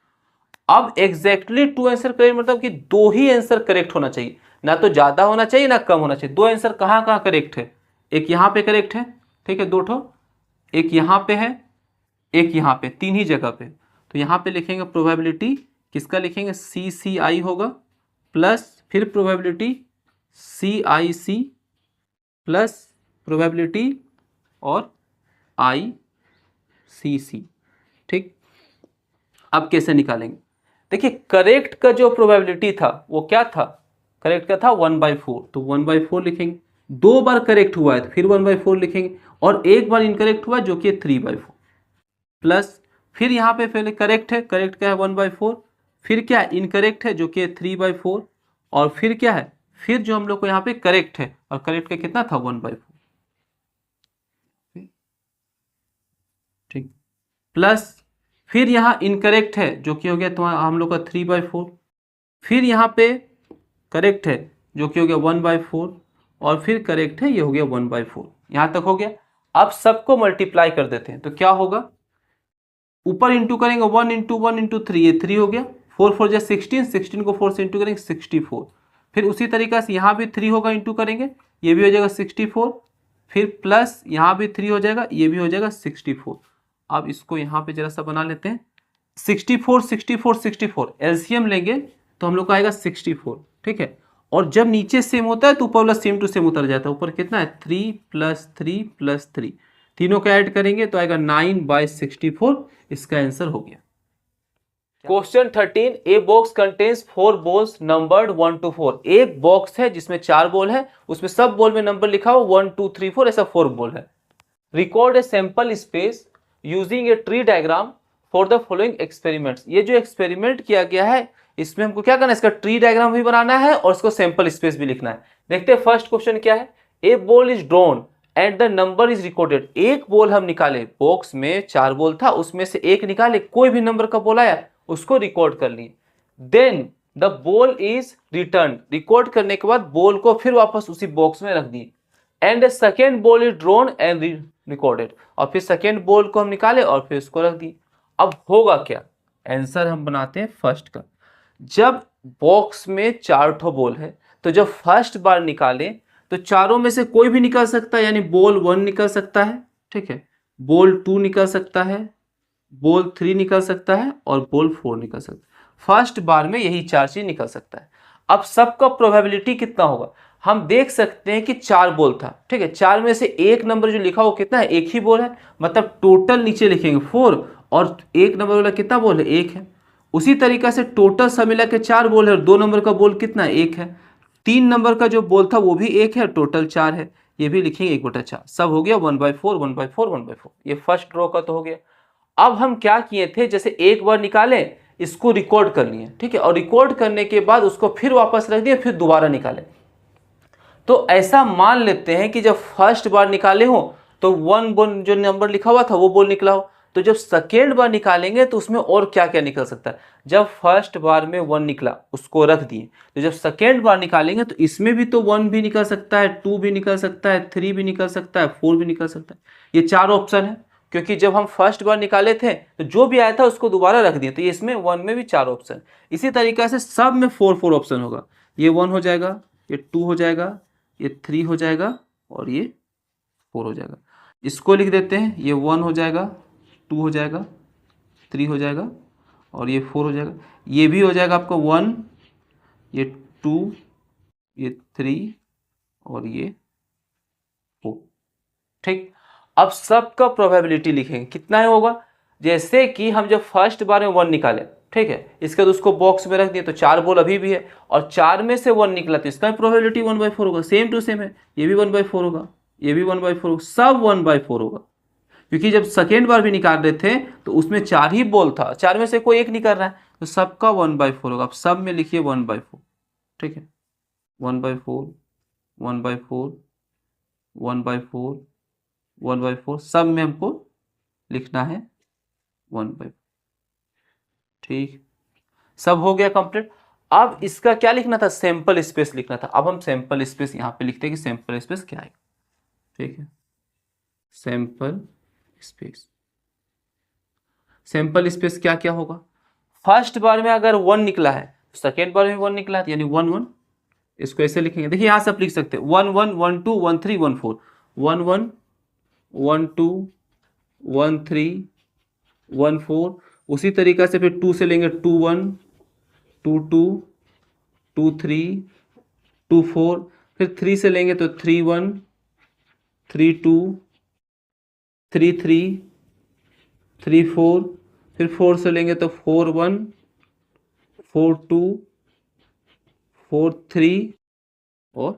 अब एग्जैक्टली 2 आंसर करेक्ट मतलब कि 2 ही आंसर करेक्ट होना चाहिए, ना तो ज्यादा होना चाहिए ना कम होना चाहिए। 2 आंसर कहाँ कहाँ करेक्ट है, एक यहाँ पे करेक्ट है, ठीक है 2 ठो, एक यहाँ पे है, एक यहाँ पे, 3 ही जगह पे। तो यहाँ पे लिखेंगे प्रोबेबिलिटी, किसका लिखेंगे, सी सी आई होगा, प्लस फिर प्रोबेबिलिटी सी आई सी, प्लस प्रोबेबिलिटी और आई सी सी। ठीक, अब कैसे निकालेंगे, देखिए करेक्ट का जो प्रोबेबिलिटी था वो क्या था, करेक्ट का था 1/4, तो 1/4 लिखेंगे। 2 बार करेक्ट हुआ है तो फिर 1/4 लिखेंगे, और एक बार इनकरेक्ट हुआ जो कि 3/4, प्लस फिर यहाँ पे पहले करेक्ट है, करेक्ट क्या है 1/4, फिर क्या है इनकरेक्ट है जो कि 3/4, और फिर क्या है, फिर जो हम लोग को यहाँ पे करेक्ट है, और करेक्ट का कितना था 1/4। ठीक, प्लस फिर यहाँ इनकरेक्ट है जो कि हो गया तुम्हारा हम लोग का 3/4, फिर यहाँ पे करेक्ट है जो कि हो गया 1/4, और फिर करेक्ट है ये हो गया 1/4, यहाँ तक हो गया। अब सबको मल्टीप्लाई कर देते हैं तो क्या होगा, ऊपर इंटू करेंगे 1 × 1 × 3, ये 3 हो गया, 4 4 जा 16, 16 को 4 से इंटू करेंगे 64, फिर उसी तरीका से यहाँ भी 3 होगा, इंटू करेंगे ये भी हो जाएगा 64, फिर प्लस यहाँ भी 3 हो जाएगा, ये भी हो जाएगा 64। अब इसको यहाँ पे जरा सा बना लेते हैं, 64 64 64 एलसीएम लेंगे तो हम लोग का आएगा 64। ठीक है, और जब नीचे सेम होता है तो ऊपर वाला सेम टू सेम उतर जाता है, ऊपर कितना है 3 + 3 + 3, तीनों का ऐड करेंगे तो आएगा 9/64, इसका आंसर हो गया। Question 13, a box contains 4 balls numbered 1 to 4। एक बॉक्स है जिसमें 4 बॉल है, उसमें सब बॉल में नंबर लिखा हुआ 1 2 3 4, ऐसा 4 बॉल है। Record a sample space using A tree diagram for the following experiments. ये जो एक्सपेरिमेंट किया गया है इसमें हमको क्या करना है, इसका ट्री डायग्राम भी बनाना है और इसको सैंपल स्पेस भी लिखना है। देखते हैं फर्स्ट क्वेश्चन क्या है, a ball is drawn and the number is recorded. एक बॉल हम निकाले, बॉक्स में 4 बॉल था उसमें से एक निकाले, कोई भी नंबर का बॉल आया उसको रिकॉर्ड कर लिए। Then the ball is return, record करने के बाद बॉल को फिर वापस उसी बॉक्स में रख दिए। And second ball is drawn and recorded, और फिर सेकेंड बॉल को हम निकाले और फिर उसको रख दिए। अब होगा क्या, आंसर हम बनाते हैं फर्स्ट का। जब बॉक्स में 4 ठो बॉल है तो जब फर्स्ट बार निकालें तो चारों में से कोई भी निकल सकता है, यानी बॉल 1 निकल सकता है, ठीक है, बॉल 2 निकल सकता है, बॉल 3 निकल सकता है और बॉल 4 निकल सकता है। फर्स्ट बार में यही 4 चीज निकल सकता है। अब सबका प्रोबेबिलिटी कितना होगा, हम देख सकते हैं कि 4 बॉल था, ठीक है, 4 में से एक नंबर जो लिखा वो कितना है, एक ही बॉल है, मतलब टोटल नीचे लिखेंगे 4, और एक नंबर वाला कितना बॉल है, 1 है। उसी तरीका से टोटल सब मिला के 4 बॉल है और 2 नंबर का बॉल कितना है, 1 है। 3 नंबर का जो बॉल था वो भी 1 है, टोटल 4 है, ये भी लिखेंगे 1/4। सब हो गया 1/4 1/4 1/4। ये फर्स्ट ड्रॉ का तो हो गया। अब हम क्या किए थे, जैसे एक बार निकाले, इसको रिकॉर्ड कर लिए, ठीक है, और रिकॉर्ड करने के बाद उसको फिर वापस रख दिए, फिर दोबारा निकाले। तो ऐसा मान लेते हैं कि जब फर्स्ट बार निकाले हो तो 1 बॉल जो नंबर लिखा हुआ था वो बॉल निकला हो, तो जब सेकेंड बार निकालेंगे तो उसमें और क्या क्या निकल सकता है। जब फर्स्ट बार में 1 निकला उसको रख दिए, तो जब सेकेंड बार निकालेंगे तो इसमें भी तो 1 भी निकल सकता है, 2 भी निकल सकता है, 3 भी निकल सकता है, 4 भी निकल सकता है। ये 4 ऑप्शन है, क्योंकि जब हम फर्स्ट बार निकाले थे तो जो भी आया था उसको दोबारा रख दिए, तो ये इसमें 1 में भी 4 ऑप्शन। इसी तरीके से सब में 4 ऑप्शन होगा। ये 1 हो जाएगा, ये 2 हो जाएगा, ये 3 हो जाएगा और ये 4 हो जाएगा। इसको लिख देते हैं, ये 1 हो जाएगा, 2 हो जाएगा, 3 हो जाएगा और ये 4 हो जाएगा। ये भी हो जाएगा आपका 1, ये 2, ये 3 और ये 4, ठीक। अब सबका प्रोबेबिलिटी लिखेंगे, कितना होगा, जैसे कि हम जब फर्स्ट बार में 1 निकाले, ठीक है, इसके बाद उसको बॉक्स में रख दिए तो 4 बॉल अभी भी है और 4 में से 1 निकला तो इसका प्रोबेबिलिटी 1/4 होगा। सेम टू सेम है, ये भी 1/4 होगा, ये भी 1/4 होगा, सब 1/4 होगा, क्योंकि जब सेकेंड बार भी निकाल रहे थे तो उसमें 4 ही बॉल था, 4 में से कोई एक निकल रहा है, तो सबका 1/4 होगा। अब सब में लिखिए 1/4, ठीक है, 1/4 1/4 1/4 1/4, सब में हमको लिखना है 1/4, ठीक। सब हो गया कंप्लीट। अब इसका क्या लिखना था, सैंपल स्पेस लिखना था। अब हम सैंपल स्पेस यहाँ पे लिखते हैं कि सैंपल स्पेस क्या है, ठीक है, सैंपल स्पेस। सैंपल स्पेस क्या क्या होगा, फर्स्ट बार में अगर 1 निकला है, सेकेंड बार में 1 निकला है, यानी 1 1, इसको ऐसे लिखेंगे, देखिए यहां से आप लिख सकते हैं 1 1 1 2 1 3 1 4, 1 1 1 2 1 3 1 4। उसी तरीका से फिर 2 से लेंगे 2 1 2 2 2 3 2 4, फिर 3 से लेंगे तो 3 1 3 2 3 3 3 4, फिर 4 से लेंगे तो 4 1 4 2 4 3 और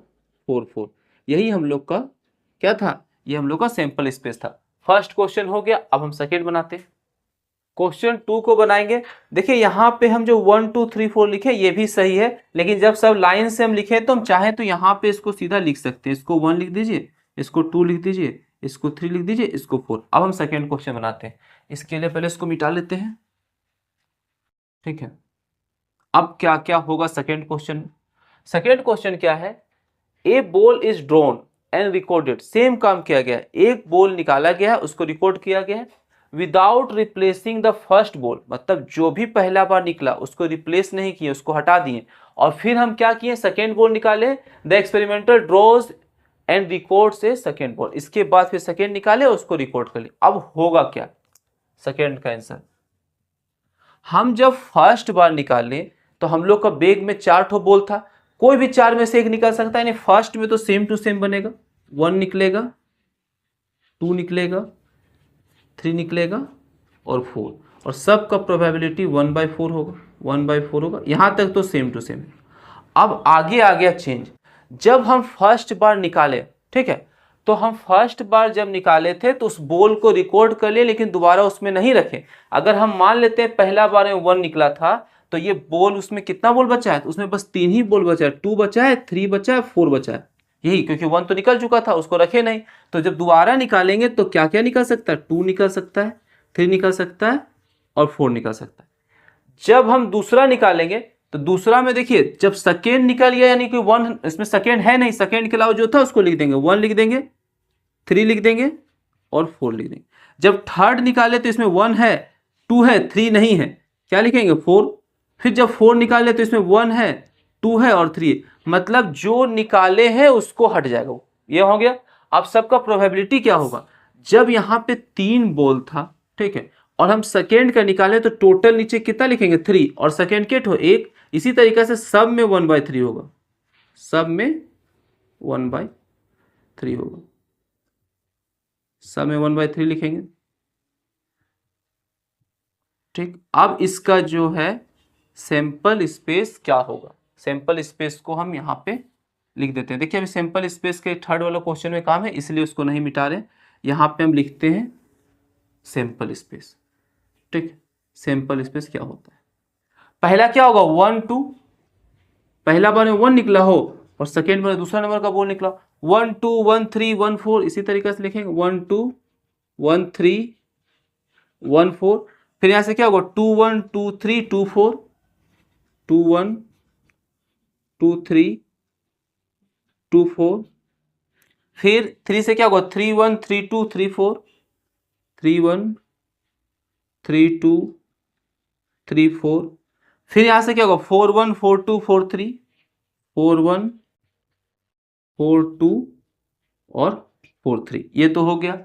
4 4। यही हम लोग का क्या था, ये हम लोग का सैंपल स्पेस था। फर्स्ट क्वेश्चन हो गया। अब हम सेकेंड बनाते हैं, क्वेश्चन 2 को बनाएंगे। देखिए यहाँ पे हम जो 1 2 3 4 लिखे ये भी सही है, लेकिन जब सब लाइन से हम लिखे तो हम चाहें तो यहाँ पे इसको सीधा लिख सकते हैं, इसको 1 लिख दीजिए, इसको 2 लिख दीजिए, इसको 3 लिख दीजिए, इसको 4। अब हम सेकेंड क्वेश्चन बनाते हैं, इसके लिए पहले इसको मिटा लेते हैं, ठीक है। अब क्या क्या होगा सेकेंड क्वेश्चन, सेकेंड क्वेश्चन क्या है, a ball is drawn and recorded. Same काम किया गया, एक बॉल निकाला गया, उसको रिकॉर्ड किया गया without replacing the first ball, मतलब जो भी पहला बार निकला उसको रिप्लेस नहीं किए, उसको हटा दिए, और फिर हम क्या किए, सेकेंड बॉल निकाले, the experimenter draws and record से सेकेंड बॉल, इसके बाद फिर सेकेंड निकाले उसको रिकॉर्ड कर लिया। अब होगा क्या, सेकेंड का आंसर, हम जब फर्स्ट बार निकाले तो हम लोग का बैग में 4 ठो बॉल था, कोई भी 4 में से एक निकल सकता है, यानी फर्स्ट में तो सेम टू सेम बनेगा, 1 निकलेगा, 2 निकलेगा, 3 निकलेगा और 4, और सब का प्रोबेबिलिटी 1/4 होगा, 1/4 होगा। यहां तक तो सेम टू सेम। अब आगे आ गया चेंज, जब हम फर्स्ट बार निकाले, ठीक है, तो हम फर्स्ट बार जब निकाले थे तो उस बॉल को रिकॉर्ड कर लिए, लेकिन दोबारा उसमें नहीं रखे। अगर हम मान लेते हैं पहला बार में 1 निकला था तो ये बॉल, उसमें कितना बॉल बचा है, तो उसमें बस 3 ही बॉल बचा है, 2 बचा है, 3 बचा है, 4 बचा है, यही, क्योंकि 1 तो निकल चुका था, उसको रखे नहीं। तो जब दोबारा निकालेंगे तो क्या क्या निकल सकता है, 2 निकल सकता है, 3 निकल सकता है और 4 निकल सकता है। जब हम दूसरा निकालेंगे तो दूसरा में देखिए जब सेकेंड निकल गया यानी कि 1, इसमें सेकेंड है नहीं, सेकेंड के अलावा जो था उसको लिख देंगे, 1 लिख देंगे, 3 लिख देंगे और 4 लिख देंगे। जब थर्ड निकाले तो इसमें 1 है, 2 है, 3 नहीं है, क्या लिखेंगे 4। फिर जब 4 निकाले तो इसमें 1 है, 2 है और 3 है, मतलब जो निकाले हैं उसको हट जाएगा वो, ये हो गया। अब सबका प्रोबेबिलिटी क्या होगा, जब यहाँ पे 3 बॉल था, ठीक है, और हम सेकेंड का निकाले तो टोटल नीचे कितना लिखेंगे 3 और सेकेंड के ठो 1, इसी तरीके से सब में 1/3 होगा, सब में 1/3 होगा, सब में 1/3 लिखेंगे। ठीक, अब इसका जो है सैंपल स्पेस क्या होगा, सैंपल स्पेस को हम यहाँ पे लिख देते हैं। देखिए अभी सैंपल स्पेस के थर्ड वाला क्वेश्चन में काम है इसलिए उसको नहीं मिटा रहे, यहाँ पे हम लिखते हैं सैंपल स्पेस। ठीक, सैंपल स्पेस क्या होता है, पहला क्या होगा 1 2, पहला बार में 1 निकला हो और सेकेंड बार दूसरा नंबर का बोल निकला 1 2 1 3 1 4, इसी तरीके से लिखेंगे 1 2 1 3 1 4। फिर यहां से क्या होगा 2 1 2 3 2 4, 2 1 2 3 2 4। फिर 3 से क्या होगा 3 1 3 2 3 4, 3 1 3 2 3 4। फिर यहां से क्या होगा 4 1 4 2 4 3, 4 1 4 2 और 4 3, ये तो हो गया।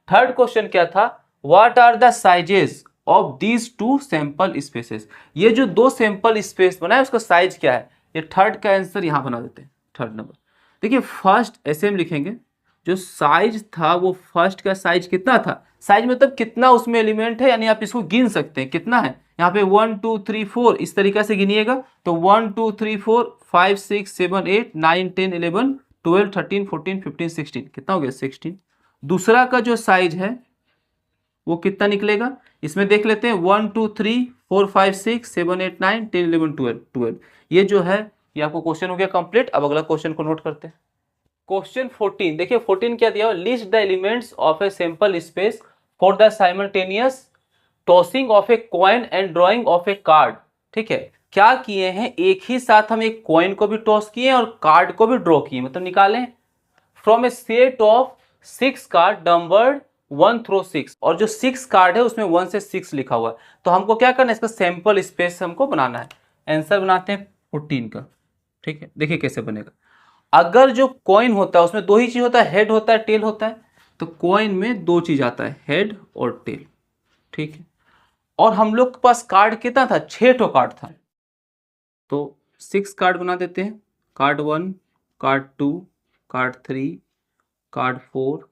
थर्ड क्वेश्चन क्या था, what are the sizes of these two sample spaces, ये जो दो सैंपल स्पेस बना है उसका साइज क्या है, ये थर्ड का आंसर यहां बना देते हैं, थर्ड नंबर। देखिए फर्स्ट ऐसे हम लिखेंगे, जो साइज था वो फर्स्ट का साइज कितना था, साइज मतलब कितना उसमें एलिमेंट है, यानी आप इसको गिन सकते हैं कितना है, यहाँ पे 1 2 3 4 इस तरीके से गिनिएगा तो 1 2 3 4 5 6 7 8 9 10 11 12 13 14 15 16, कितना हो गया 16। दूसरा का जो साइज है वो कितना निकलेगा, इसमें देख लेते हैं 1 2 3 4 5 6 7 8 9 10 11 12, ये जो है ये आपको क्वेश्चन हो गया कंप्लीट। अब अगला क्वेश्चन को नोट करते हैं, क्वेश्चन 14। देखिए 14 क्या दिया, list the elements of a sample space for the simultaneous tossing of a coin and drawing of a card. ठीक है, क्या किए हैं, एक ही साथ हम एक कॉइन को भी टॉस किए और कार्ड को भी ड्रॉ किए, मतलब निकालें from A set of 6 card numbered 1 through 6, और जो 6 कार्ड है उसमें 1 से 6 लिखा हुआ है, तो हमको क्या करना है, इसका सैंपल स्पेस हमको बनाना है। आंसर बनाते हैं 14 का। ठीक है, देखिए कैसे बनेगा, अगर जो कॉइन होता है उसमें दो ही चीज होता है, हेड होता है टेल होता है, तो कॉइन में दो चीज आता है, हेड और टेल। ठीक है, और हम लोग के पास कार्ड कितना था, 6 ठो कार्ड था, तो 6 कार्ड बना देते हैं, card 1 card 2 card 3 card 4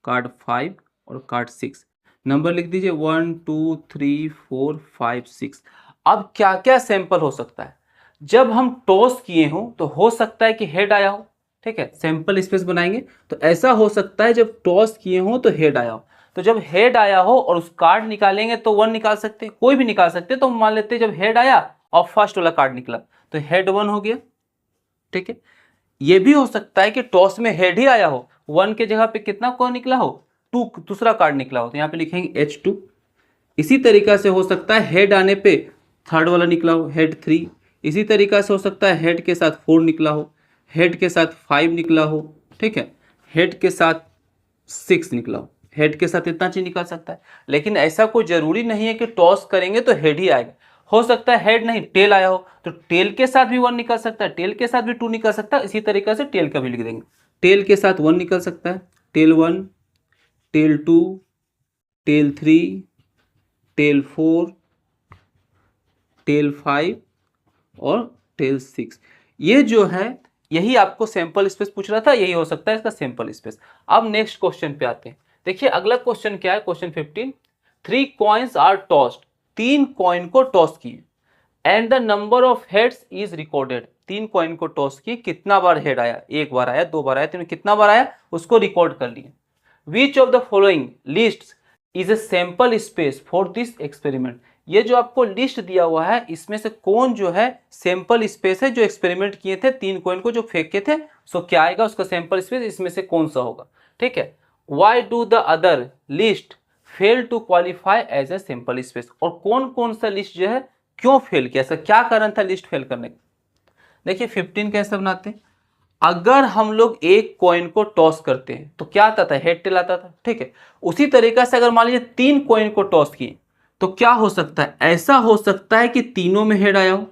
card 5 और कार्ड 6, नंबर लिख दीजिए 1 2 3 4 5 6। अब क्या क्या सैंपल हो सकता है, जब हम टॉस किए हो तो हो सकता है कि हेड आया हो। ठीक है, सैंपल स्पेस बनाएंगे तो ऐसा हो सकता है जब टॉस किए हो तो हेड आया हो, तो जब हेड आया हो और उस कार्ड निकालेंगे तो 1 निकाल सकते हैं, कोई भी निकाल सकते हैं, तो हम मान लेते हैं जब हेड आया और फर्स्ट वाला कार्ड निकला तो हेड 1 हो गया। ठीक है, ये भी हो सकता है कि टॉस में हेड ही आया हो, 1 के जगह पे कितना कौन निकला हो 2, दूसरा कार्ड निकला हो, तो यहाँ पे लिखेंगे H2। इसी तरीका से हो सकता है हेड आने पे थर्ड वाला निकला हो, हेड 3। इसी तरीका से हो सकता है हेड के साथ 4 निकला हो, हेड के साथ 5 निकला हो। ठीक है, हेड के साथ 6 निकला हो, हेड के साथ इतना चीज निकल सकता है, लेकिन ऐसा कोई जरूरी नहीं है कि टॉस करेंगे तो हेड ही आएगा, हो सकता है हेड नहीं टेल आया हो तो टेल के साथ भी 1 निकल सकता है, टेल के साथ भी 2 निकल सकता है, इसी तरीके से टेल का भी लिख देंगे, टेल के साथ 1 निकल सकता है, tail 1 tail 2 tail 3 tail 4 tail 5 और टेल 6, ये जो है यही आपको सैंपल स्पेस पूछ रहा था, यही हो सकता है इसका सैंपल स्पेस। अब नेक्स्ट क्वेश्चन पे आते हैं, देखिए अगला क्वेश्चन क्या है, question 15। 3 coins are tossed, 3 coin को टॉस किए and the number of heads is recorded, 3 coin को टॉस किए, कितना बार हेड आया, 1 बार आया 2 बार आया 3, कितना बार आया उसको रिकॉर्ड कर लिए। Which of the following list is a sample space for this experiment, ये जो आपको लिस्ट दिया हुआ है इसमें से कौन जो है सैंपल स्पेस है, जो एक्सपेरिमेंट किए थे 3 कॉइन को जो फेंके थे, सो क्या आएगा उसका सैंपल स्पेस, इसमें से कौन सा होगा। ठीक है, why do the other list fail to qualify as a sample space, और कौन कौन सा लिस्ट जो है क्यों फेल किया, इसका क्या कारण था लिस्ट फेल करने का। देखिए 15 कैसे बनाते हैं, अगर हम लोग एक कॉइन को टॉस करते हैं तो क्या आता था, हेड टेल आता था, ठीक है। उसी तरीके से अगर मान लीजिए 3 कॉइन को टॉस किए तो क्या हो सकता है, ऐसा हो सकता है कि तीनों में हेड आया हो,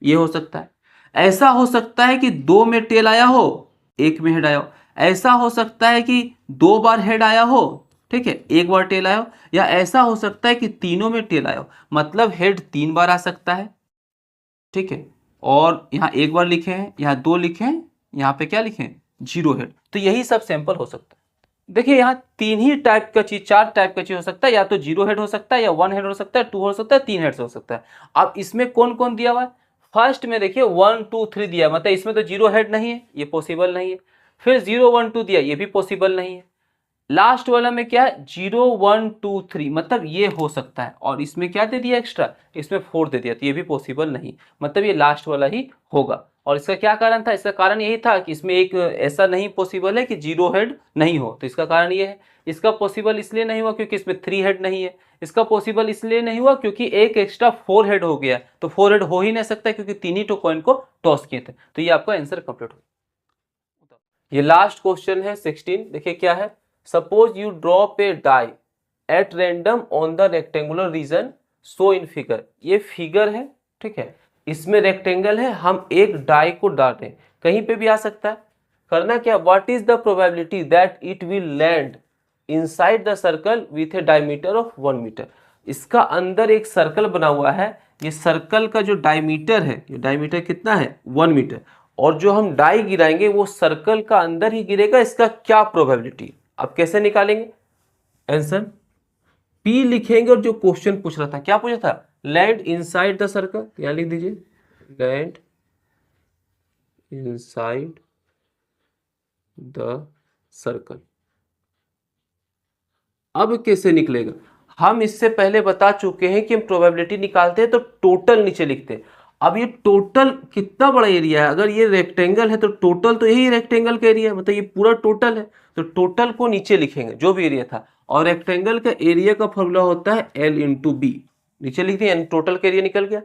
ये हो सकता है। ऐसा हो सकता है कि 2 में टेल आया हो, 1 में हेड आया हो। ऐसा हो सकता है कि 2 बार हेड आया हो, ठीक है, 1 बार टेल आया हो। या ऐसा हो सकता है कि तीनों में टेल आया हो, मतलब हेड 3 बार आ सकता है, ठीक है। और यहाँ 1 बार लिखे हैं, यहाँ 2 लिखे हैं, यहाँ पे क्या लिखे हैं, 0 हेड। तो यही सब सैंपल हो सकता है। देखिए यहाँ 3 ही टाइप का चीज, 4 टाइप का चीज हो सकता है, या तो 0 हेड हो सकता है, या 1 हेड हो सकता है, 2 हो सकता है, 3 हेड हो सकता है। अब इसमें कौन कौन दिया हुआ है, फर्स्ट में देखिए 1 2 3 दिया, मतलब इसमें तो 0 हेड नहीं है, ये पॉसिबल नहीं है। फिर 0 1 2 दिया, ये भी पॉसिबल नहीं है। लास्ट वाला में क्या है, 0 1 2 3, मतलब ये हो सकता है। और इसमें क्या दे दिया एक्स्ट्रा, इसमें 4 दे दिया, तो ये भी पॉसिबल नहीं, मतलब ये लास्ट वाला ही होगा। और इसका क्या कारण था, इसका कारण यही था कि इसमें एक ऐसा नहीं पॉसिबल है कि 0 हेड नहीं हो, तो इसका कारण ये है। इसका पॉसिबल इसलिए नहीं हुआ क्योंकि इसमें 3 हेड नहीं है। इसका पॉसिबल इसलिए नहीं हुआ क्योंकि एक एक्स्ट्रा 4 हेड हो गया, तो 4 हेड हो ही नहीं सकता क्योंकि 3 ही तो कॉइन को टॉस किए थे। तो ये आपका आंसर कंप्लीट हो। ये लास्ट क्वेश्चन है 16, देखिए क्या है। Suppose you drop a die at random on the rectangular region shown in figure. ये फिगर है, ठीक है, इसमें रेक्टेंगल है, हम एक डाई को डाल रहे हैं, कहीं पे भी आ सकता है। करना क्या, what is the probability that it will land inside the circle with a diameter of 1 metre. इसका अंदर एक सर्कल बना हुआ है, ये सर्कल का जो डायमीटर है, ये डायमीटर कितना है, 1 मीटर। और जो हम डाई गिराएंगे वो सर्कल का अंदर ही गिरेगा, इसका क्या प्रोबेबिलिटी। अब कैसे निकालेंगे आंसर, पी लिखेंगे और जो क्वेश्चन पूछ रहा था, क्या पूछा था, लैंड इनसाइड द सर्कल, यहां लिख दीजिए लैंड इनसाइड द सर्कल। अब कैसे निकलेगा, हम इससे पहले बता चुके हैं कि हम प्रोबेबिलिटी निकालते हैं तो टोटल नीचे लिखते हैं। अब ये टोटल कितना बड़ा एरिया है, अगर ये रेक्टेंगल है तो टोटल तो यही रेक्टेंगल का एरिया है, मतलब ये पूरा टोटल है, तो टोटल को नीचे लिखेंगे जो भी एरिया था। और रेक्टेंगल का एरिया का फॉर्मूला होता है L इंटू बी, नीचे लिख दिया, टोटल का एरिया निकल गया।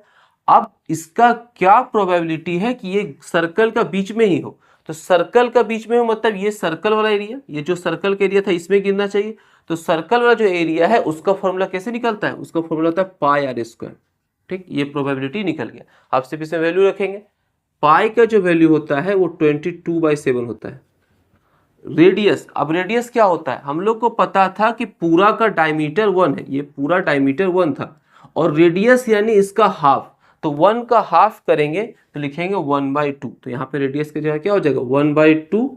अब इसका क्या प्रोबेबिलिटी है कि ये सर्कल का बीच में ही हो, तो सर्कल का बीच में हो मतलब ये सर्कल वाला एरिया, ये जो सर्कल का एरिया था इसमें गिरना चाहिए। तो सर्कल वाला जो एरिया है उसका फॉर्मूला कैसे निकलता है, उसका फॉर्मूला होता है पाई आर स्क्वायर, ठीक, ये प्रोबेबिलिटी निकल गया। आप सिर्फ इसमें वैल्यू रखेंगे, पाई का जो वैल्यू होता है वो 22/7 होता है। रेडियस, अब रेडियस क्या होता है, हम लोग को पता था कि पूरा का डायमीटर 1 है, ये पूरा डायमीटर 1 था, और रेडियस यानी इसका हाफ, तो 1 का हाफ करेंगे तो लिखेंगे 1/2। तो यहाँ पे रेडियस की जगह क्या हो जाएगा 1/2,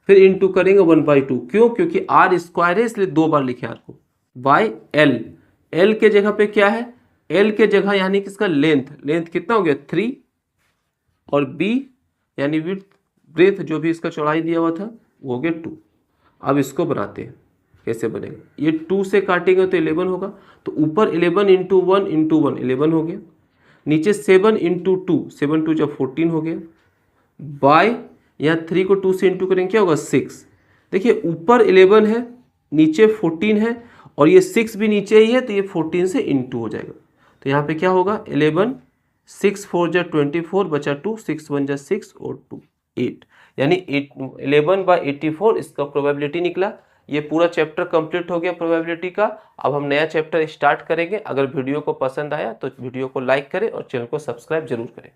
फिर इंटू करेंगे 1/2, क्यों, क्योंकि आर स्क्वायर है इसलिए 2 बार लिखे आर को, बाय एल। एल के जगह पे क्या है, एल के जगह यानी कि इसका लेंथ, लेंथ कितना हो गया 3, और बी यानी विड्थ, ब्रेथ जो भी इसका चौड़ाई दिया हुआ था वो हो गया 2। अब इसको बनाते हैं, कैसे बनेगा, ये 2 से काटेंगे तो 11 होगा, तो ऊपर 11 इंटू 1 इंटू 1 11 हो गया, नीचे 7 इंटू 2 7 2 जब 14 हो गया, बाय यहाँ 3 को 2 से इंटू करेंगे क्या होगा 6। देखिए ऊपर 11 है नीचे 14 है, और ये 6 भी नीचे ही है, तो ये 14 से इंटू हो जाएगा। तो यहाँ पे क्या होगा 11, 6 4 जा 24 बचा 2, 6 1 जा 6 और 2 8, यानी 11/84 इसका प्रोबेबिलिटी निकला। ये पूरा चैप्टर कंप्लीट हो गया प्रोबेबिलिटी का। अब हम नया चैप्टर स्टार्ट करेंगे। अगर वीडियो को पसंद आया तो वीडियो को लाइक करें और चैनल को सब्सक्राइब जरूर करें।